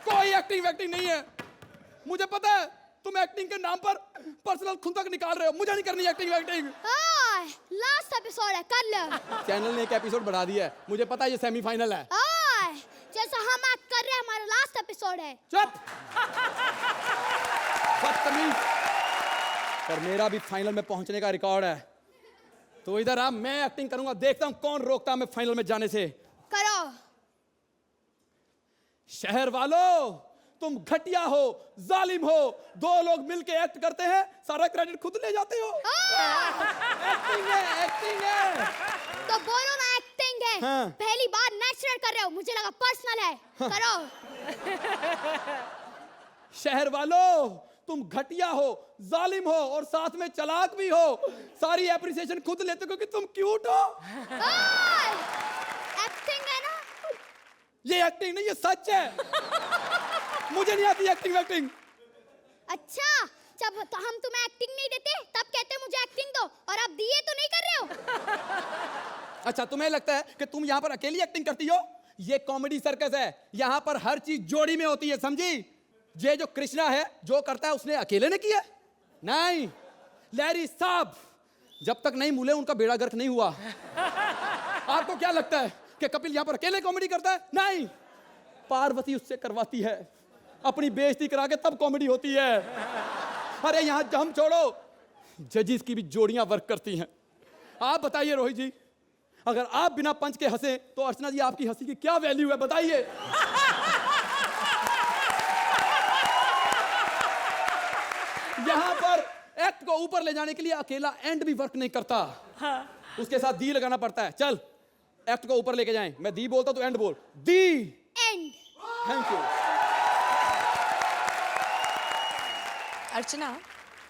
[SPEAKER 3] कोई एक्टिंग वैक्टिंग नहीं है, मुझे पता है तुम एक्टिंग के नाम पर पर्सनल खुंदक निकाल रहे हो। मुझे नहीं करनी एक्टिंग वैक्टिंग।
[SPEAKER 4] लास्ट एपिसोड है, कर लो।
[SPEAKER 3] चैनल ने एक एपिसोड बढ़ा दिया है, मुझे पता है ये सेमीफाइनल है।
[SPEAKER 4] जैसा हम एक्ट कर रहे हैं, हमारा लास्ट एपिसोड है।
[SPEAKER 3] चुप। बदतमीज। पर मेरा भी फाइनल में पहुंचने का रिकॉर्ड है, तो इधर आ, मैं एक्टिंग करूंगा, देखता हूं कौन रोकता मैं फाइनल में जाने से।
[SPEAKER 4] करो।
[SPEAKER 3] शहर वालों, तुम घटिया हो, जालिम हो, दो लोग मिलके एक्ट करते हैं, सारा क्रेडिट खुद ले जाते हो। एक्टिंग है, एक्टिंग है।
[SPEAKER 4] तो बोलो ना एक्टिंग है।
[SPEAKER 3] हाँ।
[SPEAKER 4] पहली बार नेचुरल कर रहे हो, मुझे लगा पर्सनल है। करो।
[SPEAKER 3] शहर वालों, तुम घटिया हो, जालिम हो और साथ में चालाक भी हो, सारी एप्रिसिएशन खुद लेते हो क्योंकि तुम क्यूट हो।
[SPEAKER 4] एक्टिंग है ना?
[SPEAKER 3] ये एक्टिंग नहीं, ये सच है। मुझे नहीं आती एक्टिंग वैक्टिंग।
[SPEAKER 4] अच्छा, जब तो हम तुम्हें एक्टिंग नहीं देते तब कहते मुझे एक्टिंग दो, और अब दिए तो नहीं कर रहे हो।
[SPEAKER 3] अच्छा, तुम्हें लगता है कि तुम यहाँ पर अकेली एक्टिंग करती हो? ये कॉमेडी सर्कस है, यहाँ पर हर चीज जोड़ी में होती है, समझी? ये जो कृष्णा है जो करता है उसने अकेले ने किया? नहीं लहरी साहब, जब तक नहीं मूले उनका बेड़ा गर्क नहीं हुआ। आपको क्या लगता है कि कपिल यहाँ पर अकेले कॉमेडी करता है? नहीं, पार्वती उससे करवाती है, अपनी बेइज्जती करा के तब कॉमेडी होती है। अरे यहाँ हम छोड़ो, जजिस की भी जोड़ियां वर्क करती हैं। आप बताइए रोहित जी, अगर आप बिना पंच के हंसे तो अर्चना जी आपकी हंसी की क्या वैल्यू है, बताइए। यहाँ पर एक्ट को ऊपर ले जाने के लिए अकेला एंड भी वर्क नहीं करता। उसके साथ दी लगाना पड़ता है। चल एक्ट को ऊपर लेके जाएं, मैं दी बोलता तो एंड बोल। The
[SPEAKER 4] end.
[SPEAKER 3] Thank you.
[SPEAKER 6] Archana,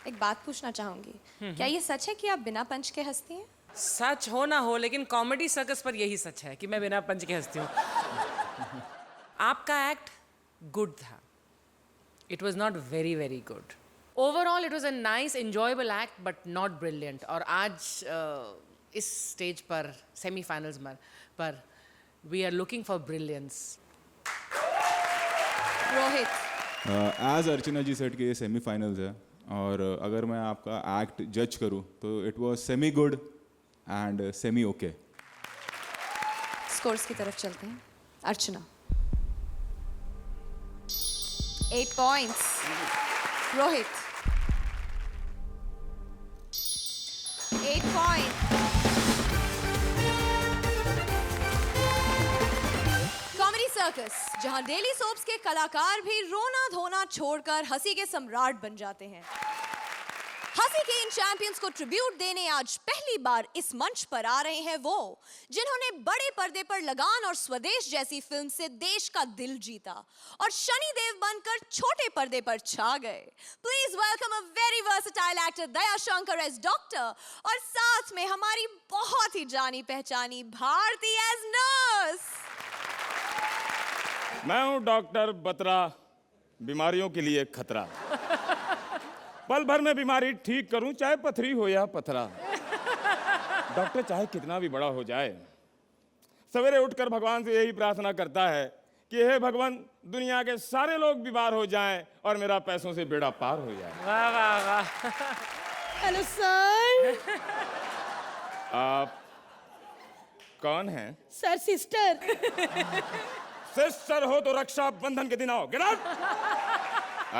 [SPEAKER 6] एक बात पूछना चाहूंगी, क्या ये सच है कि आप बिना पंच के हंसती हैं?
[SPEAKER 8] सच हो ना हो, लेकिन कॉमेडी सर्कस पर यही सच है कि मैं बिना पंच के हंसती हूँ। आपका एक्ट गुड था, it was not very very good. Overall it was a nice enjoyable act but not brilliant. और आज इस स्टेज पर सेमीफाइनल्स पर we are looking for brilliance.
[SPEAKER 6] Rohit,
[SPEAKER 9] as Archana ji set के ये सेमीफाइनल्स है, और अगर मैं आपका एक्ट जज करूँ तो it was semi good and semi okay.
[SPEAKER 6] Scores की तरफ चलते हैं। अर्चना 8 points, Rohit 8 points. Comedy circus, जहां डेली सोप्स के कलाकार भी रोना धोना छोड़कर हंसी के सम्राट बन जाते हैं। हंसी के इन चैंपियंस को ट्रिब्यूट देने आज पहली बार इस मंच पर आ रहे हैं वो जिन्होंने बड़े पर्दे पर लगान और स्वदेश जैसी फिल्म से देश का दिल जीता और शनि देव बनकर छोटे पर्दे पर छा गए। Please welcome a very versatile actor Daya Shankar as doctor और साथ में हमारी बहुत ही जानी पहचानी भारती एज नर्स।
[SPEAKER 11] मैं हूं डॉक्टर बत्रा, बीमारियों के लिए खतरा। पल भर में बीमारी ठीक करूं, चाहे पथरी हो या पथरा। डॉक्टर चाहे कितना भी बड़ा हो जाए, सवेरे उठकर भगवान से यही प्रार्थना करता है कि हे भगवान, दुनिया के सारे लोग बीमार हो जाएं और मेरा पैसों से बेड़ा पार हो जाए।
[SPEAKER 8] वाह वाह वाह।
[SPEAKER 7] Hello sir.
[SPEAKER 11] आप कौन हैं?
[SPEAKER 7] Sir sister.
[SPEAKER 11] सिस्टर हो तो रक्षा बंधन के दिन आओ। Get out.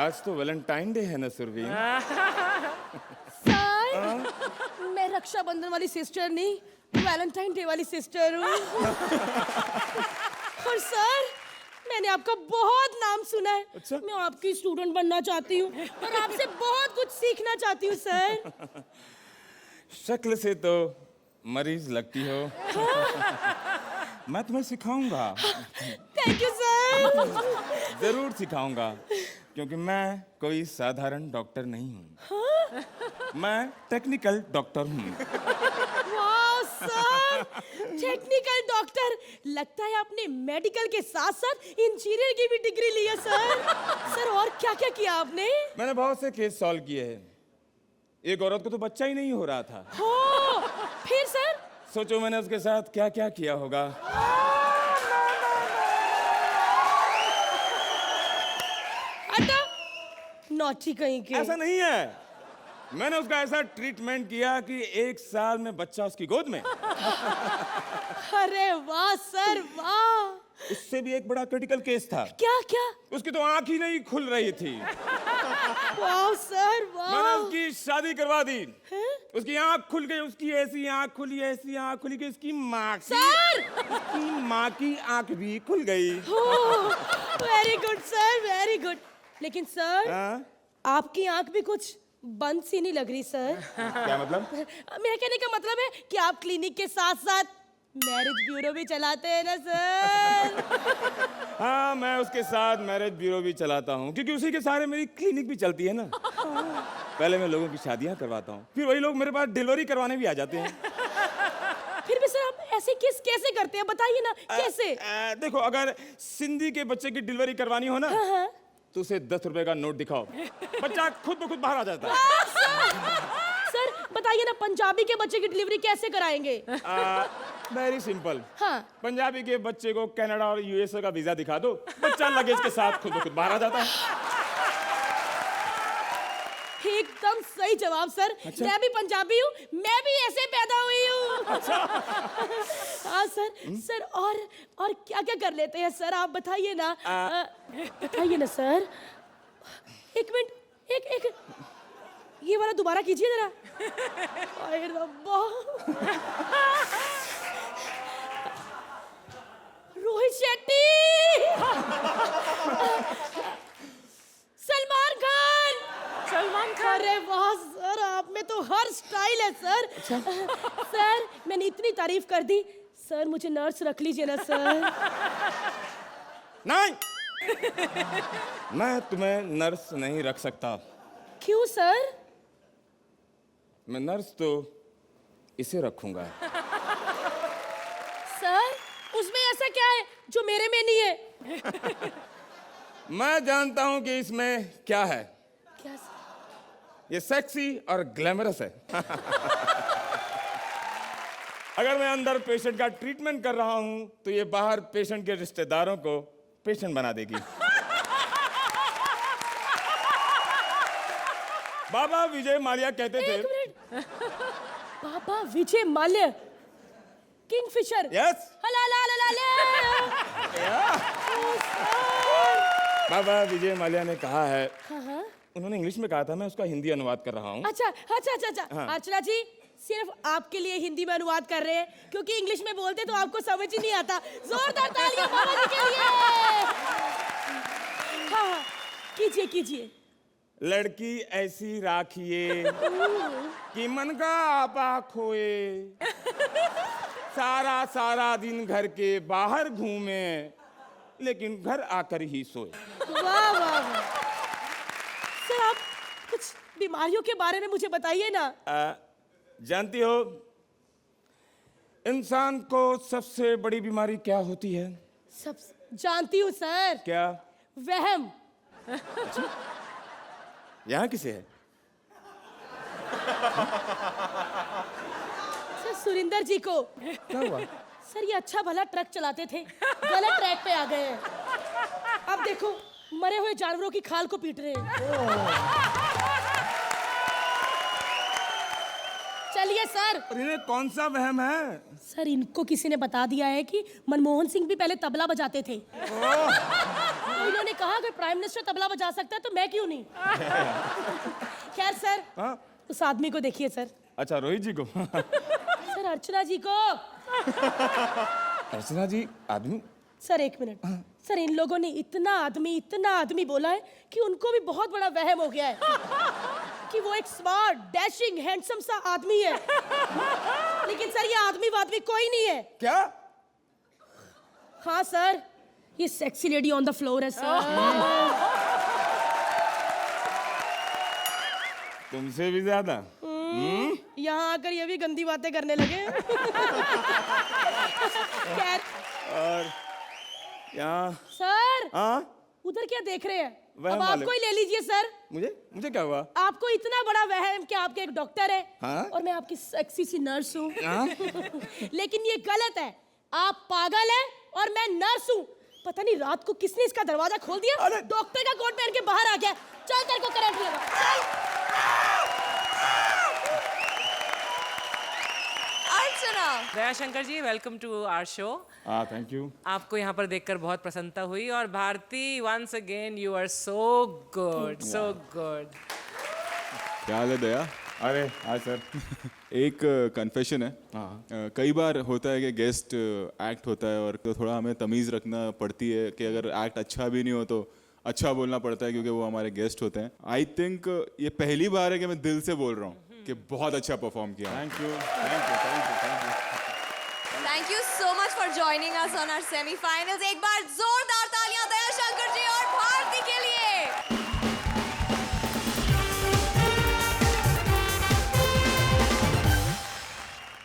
[SPEAKER 11] आज तो वैलेंटाइन डे है ना सुरवीन।
[SPEAKER 7] सर मैं रक्षाबंधन वाली सिस्टर नहीं, वैलेंटाइन डे वाली सिस्टर हूँ। और सर मैंने आपका बहुत नाम सुना है।
[SPEAKER 11] अच्छा?
[SPEAKER 7] मैं आपकी स्टूडेंट बनना चाहती हूँ और आपसे बहुत कुछ सीखना चाहती हूँ सर।
[SPEAKER 11] शक्ल से तो मरीज लगती हो। मैं तुम्हें सिखाऊंगा।
[SPEAKER 7] Thank you sir.
[SPEAKER 11] जरूर सिखाऊंगा, क्योंकि मैं कोई साधारण डॉक्टर नहीं हूँ। मैं टेक्निकल डॉक्टर हूँ।
[SPEAKER 7] वाह सर, टेक्निकल डॉक्टर। लगता है आपने मेडिकल के साथ साथ इंजीनियर की भी डिग्री ली है सर। सर और क्या क्या किया आपने?
[SPEAKER 11] मैंने बहुत से केस सॉल्व किए हैं। एक औरत को तो बच्चा ही नहीं हो रहा था।
[SPEAKER 7] हो, फिर सर?
[SPEAKER 11] सोचो मैंने उसके साथ क्या क्या किया होगा।
[SPEAKER 7] नॉटी कहीं के।
[SPEAKER 11] ऐसा नहीं है, मैंने उसका ऐसा ट्रीटमेंट किया कि 1 साल में बच्चा उसकी गोद में।
[SPEAKER 7] अरे वाह सर वाह।
[SPEAKER 11] उससे भी एक बड़ा क्रिटिकल केस था।
[SPEAKER 7] क्या क्या?
[SPEAKER 11] उसकी तो आंख ही नहीं खुल रही थी।
[SPEAKER 7] वाह सर वाह।
[SPEAKER 11] मैंने उसकी शादी करवा दी। उसकी आंख खुल गई, उसकी ऐसी आंख खुली, ऐसी आंख खुली कि उसकी माँ की आंख भी खुल गई।
[SPEAKER 7] Very good sir, very good. लेकिन सर आपकी आंख भी कुछ बंद सी नहीं लग रही सर।
[SPEAKER 11] क्या मतलब?
[SPEAKER 7] मेरा कहने का मतलब है कि आप क्लिनिक के साथ साथ मैरिज ब्यूरो भी चलाते हैं ना सर।
[SPEAKER 11] हाँ, मैं उसके साथ मैरिज ब्यूरो भी चलाता हूँ, क्योंकि उसी के सहारे मेरी क्लिनिक भी चलती है ना। पहले मैं लोगों की शादियाँ करवाता हूँ, फिर वही लोग मेरे पास डिलीवरी करवाने भी आ जाते हैं।
[SPEAKER 7] फिर भी सर आप ऐसे केस कैसे करते हैं, बताइए ना कैसे?
[SPEAKER 11] देखो, अगर सिंधी के बच्चे की डिलीवरी करवानी हो ना, तो उसे 10 रुपए का नोट दिखाओ, बच्चा खुद ब खुद बाहर आ जाता है।
[SPEAKER 7] सर बताइए ना, पंजाबी के बच्चे की डिलीवरी कैसे कराएंगे?
[SPEAKER 11] Very simple.
[SPEAKER 7] हाँ।
[SPEAKER 11] पंजाबी के बच्चे को कनाडा और यूएसए का वीजा दिखा दो, बच्चा लगेज के साथ खुद ब खुद बाहर आ जाता है।
[SPEAKER 7] एकदम सही जवाब सर।
[SPEAKER 11] अच्छा?
[SPEAKER 7] मैं भी पंजाबी हूँ, मैं भी ऐसे पैदा हुई हूँ।
[SPEAKER 11] अच्छा?
[SPEAKER 7] हाँ सर। सर और क्या क्या कर लेते हैं सर, आप बताइए ना। बताइए ना सर। एक मिनट, एक ये वाला दोबारा कीजिए जरा। अरे रब्बा। रोहित शेट्टी। सलमान खान। अरे वाह सर, आप में तो हर स्टाइल है सर। सर मैंने इतनी तारीफ कर दी, सर मुझे नर्स रख लीजिए ना सर।
[SPEAKER 11] नहीं, मैं तुम्हें नर्स नहीं रख सकता।
[SPEAKER 7] क्यों सर?
[SPEAKER 11] मैं नर्स तो इसे रखूंगा।
[SPEAKER 7] सर उसमें ऐसा क्या है जो मेरे में नहीं है?
[SPEAKER 11] मैं जानता हूं कि इसमें क्या है।
[SPEAKER 7] क्या सर?
[SPEAKER 11] ये सेक्सी और ग्लैमरस है। अगर मैं अंदर पेशेंट का ट्रीटमेंट कर रहा हूं, तो ये बाहर पेशेंट के रिश्तेदारों को पेशेंट बना देगी। बाबा विजय माल्या कहते थे।
[SPEAKER 7] बाबा विजय माल्या, किंगफिशर।
[SPEAKER 11] यस। बाबा विजय माल्या ने कहा है उन्होंने इंग्लिश में कहा था, मैं उसका हिंदी अनुवाद कर रहा हूँ।
[SPEAKER 7] अच्छा अच्छा अच्छा अच्छा
[SPEAKER 11] हाँ।
[SPEAKER 7] अर्चना जी सिर्फ आपके लिए हिंदी में अनुवाद कर रहे हैं क्योंकि इंग्लिश में बोलते तो आपको समझ ही नहीं आता। जोरदार तालियां मामा जी के लिए। हाँ हाँ कीजिए कीजिए।
[SPEAKER 11] लड़की ऐसी राखिए कि मन का आपा खोए, सारा सारा दिन घर के बाहर घूमे लेकिन घर आकर ही सोए।
[SPEAKER 7] वाह वाह वाह। सर आप कुछ बीमारियों के बारे में मुझे बताइए ना।
[SPEAKER 11] जानती हो इंसान को सबसे बड़ी बीमारी क्या होती है?
[SPEAKER 7] सब जानती हूँ सर।
[SPEAKER 11] क्या?
[SPEAKER 7] वहम।
[SPEAKER 11] यहाँ किसे है?
[SPEAKER 7] सर सुरिंदर जी को।
[SPEAKER 11] क्या हुआ?
[SPEAKER 7] सर ये अच्छा भला ट्रक चलाते थे, गलत ट्रैक पे आ गए हैं। अब देखो मरे हुए जानवरों की खाल को पीट रहे हैं। चलिए सर।
[SPEAKER 11] और इन्हें कौन सा वहम है?
[SPEAKER 7] सर इनको किसी ने बता दिया है कि मनमोहन सिंह भी पहले तबला बजाते थे। तो इन्होंने कहा अगर प्राइम मिनिस्टर तबला बजा सकता है तो मैं क्यों नहीं। खैर सर
[SPEAKER 11] हाँ?
[SPEAKER 7] उस आदमी को देखिए सर।
[SPEAKER 11] अच्छा रोहित जी को।
[SPEAKER 7] सर अर्चना जी को।
[SPEAKER 11] अर्चना जी आदमी?
[SPEAKER 7] सर एक मिनट। सर इन लोगों ने इतना आदमी बोला है कि उनको भी बहुत बड़ा वहम हो गया है कि वो एक स्मार्ट डैशिंग हैंडसम सा आदमी है। लेकिन सर ये आदमी वादमी कोई नहीं है।
[SPEAKER 11] क्या?
[SPEAKER 7] हाँ सर ये sexy lady on the floor है सर।
[SPEAKER 11] तुमसे भी ज्यादा?
[SPEAKER 7] यहाँ आकर ये भी गंदी बातें करने लगे। खैर
[SPEAKER 11] और यहाँ
[SPEAKER 7] सर
[SPEAKER 11] हाँ
[SPEAKER 7] उधर क्या देख रहे हैं?
[SPEAKER 11] वहम
[SPEAKER 7] अब
[SPEAKER 11] वाले।
[SPEAKER 7] आपको ही ले लीजिए सर।
[SPEAKER 11] मुझे क्या हुआ?
[SPEAKER 7] आपको इतना बड़ा वहम कि आपके एक डॉक्टर है
[SPEAKER 11] हाँ?
[SPEAKER 7] और मैं आपकी सेक्सी सी नर्स हूँ।
[SPEAKER 11] हाँ?
[SPEAKER 7] लेकिन ये गलत है। आप पागल हैं और मैं नर्स हूँ। पता नहीं रात को किसने इसका दरवाजा खोल दिया। डॉक्टर का कोट पहन के बाहर आ गया। चल तेरे को करंट लगा। चल।
[SPEAKER 6] Archana.
[SPEAKER 8] Dayashankar ji welcome to our show.
[SPEAKER 11] Thank you.
[SPEAKER 8] आपको यहाँ पर देखकर बहुत प्रसन्नता हुई और Bharti once again you are so good so good.
[SPEAKER 9] क्या हाल है दया?
[SPEAKER 11] अरे हाँ सर।
[SPEAKER 9] एक कन्फेशन है। कई बार होता है कि गेस्ट एक्ट होता है और तो थोड़ा हमें तमीज़ रखना पड़ती है कि अगर एक्ट अच्छा भी नहीं हो तो अच्छा बोलना पड़ता है क्योंकि वो हमारे गेस्ट होते हैं। आई थिंक ये पहली बार है कि मैं दिल से बोल रहा हूँ कि बहुत अच्छा परफॉर्म किया।
[SPEAKER 11] Thank you thank you thank you thank you.
[SPEAKER 6] Thank you so much for joining us on our semi-finals. एक बार जोरदार तालियां दयाशंकर जी और भारती के लिए।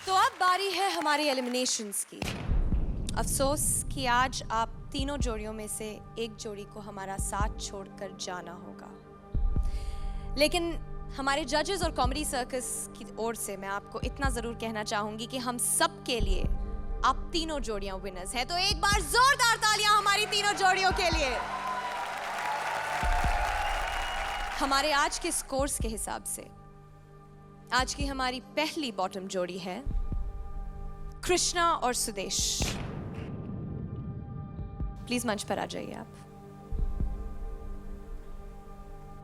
[SPEAKER 6] तो अब बारी है हमारी एलिमिनेशंस की। अफसोस कि आज आप तीनों जोड़ियों में से एक जोड़ी को हमारा साथ छोड़कर जाना होगा। लेकिन हमारे जजेस और कॉमेडी सर्कस की ओर से मैं आपको इतना जरूर कहना चाहूंगी कि हम सब के लिए आप तीनों जोड़ियां विनर्स हैं। तो एक बार जोरदार तालियां हमारी तीनों जोड़ियों के लिए। हमारे आज के स्कोर्स के हिसाब से आज की हमारी पहली बॉटम जोड़ी है कृष्णा और सुदेश। प्लीज मंच पर आ जाइए आप।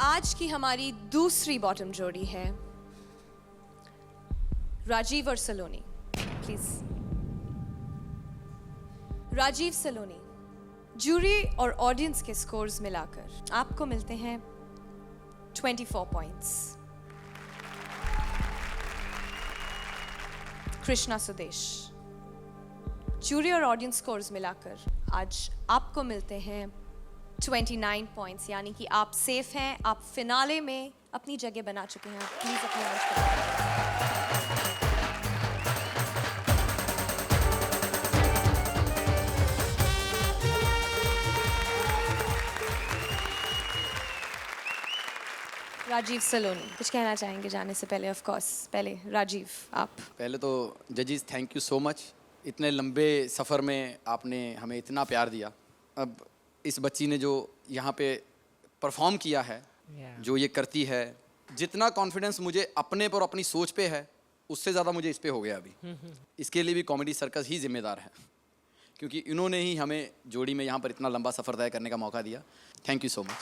[SPEAKER 6] आज की हमारी दूसरी बॉटम जोड़ी है राजीव और सलोनी। प्लीज। राजीव सलोनी, जूरी और ऑडियंस के स्कोर्स मिलाकर आपको मिलते हैं 24 पॉइंट्स। कृष्णा सुदेश, जूरी और ऑडियंस स्कोर्स मिलाकर आज आपको मिलते हैं 29 पॉइंट्स, यानी कि आप सेफ हैं। आप फिनाले में अपनी जगह बना चुके हैं। प्लीज अपने मंच पर। राजीव सलोनी कुछ कहना चाहेंगे जाने से पहले? ऑफ कोर्स पहले राजीव आप।
[SPEAKER 12] पहले तो जजेस थैंक यू सो मच। इतने लंबे सफ़र में आपने हमें इतना प्यार दिया। अब इस बच्ची ने जो यहाँ पे परफॉर्म किया है, जो ये करती है, जितना कॉन्फिडेंस मुझे अपने पर अपनी सोच पे है उससे ज़्यादा मुझे इस पे हो गया अभी। इसके लिए भी कॉमेडी सर्कस ही जिम्मेदार है क्योंकि इन्होंने ही हमें जोड़ी में यहाँ पर इतना लंबा सफ़र तय करने का मौका दिया। Thank you so much.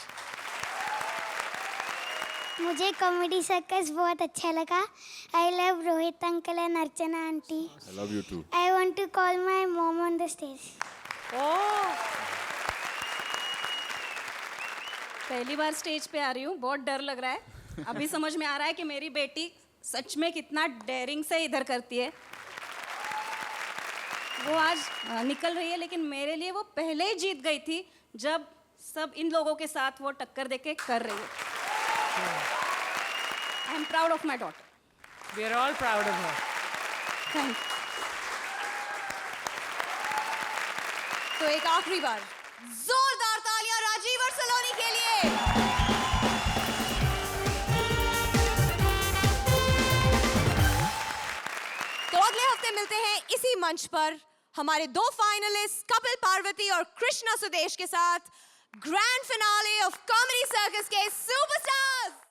[SPEAKER 4] मुझे कॉमेडी सर्कस बहुत अच्छा लगा. I love Rohit uncle and Archana aunty.
[SPEAKER 9] I love you too.
[SPEAKER 4] I want to call my mom on the stage.
[SPEAKER 13] पहली बार स्टेज पे आ रही हूँ, बहुत डर लग रहा है. अभी समझ में आ रहा है कि मेरी बेटी सच में कितना डेयरिंग से इधर करती है. वो आज निकल रही है, लेकिन मेरे लिए वो पहले ही जीत गई थी जब सब इन लोगों के साथ वो टक्कर देके कर रही है. I am proud of my daughter.
[SPEAKER 8] We are all proud of her.
[SPEAKER 13] Thank you.
[SPEAKER 6] तो एक आखिरी बार जोरदार तालियां राजीव और सलोनी के लिए. तो अगले हफ्ते मिलते हैं इसी मंच पर हमारे 2 फाइनलिस्ट कपिल पार्वती और कृष्णा सुदेश के साथ grand finale of comedy circus के सुपरस्टार्स.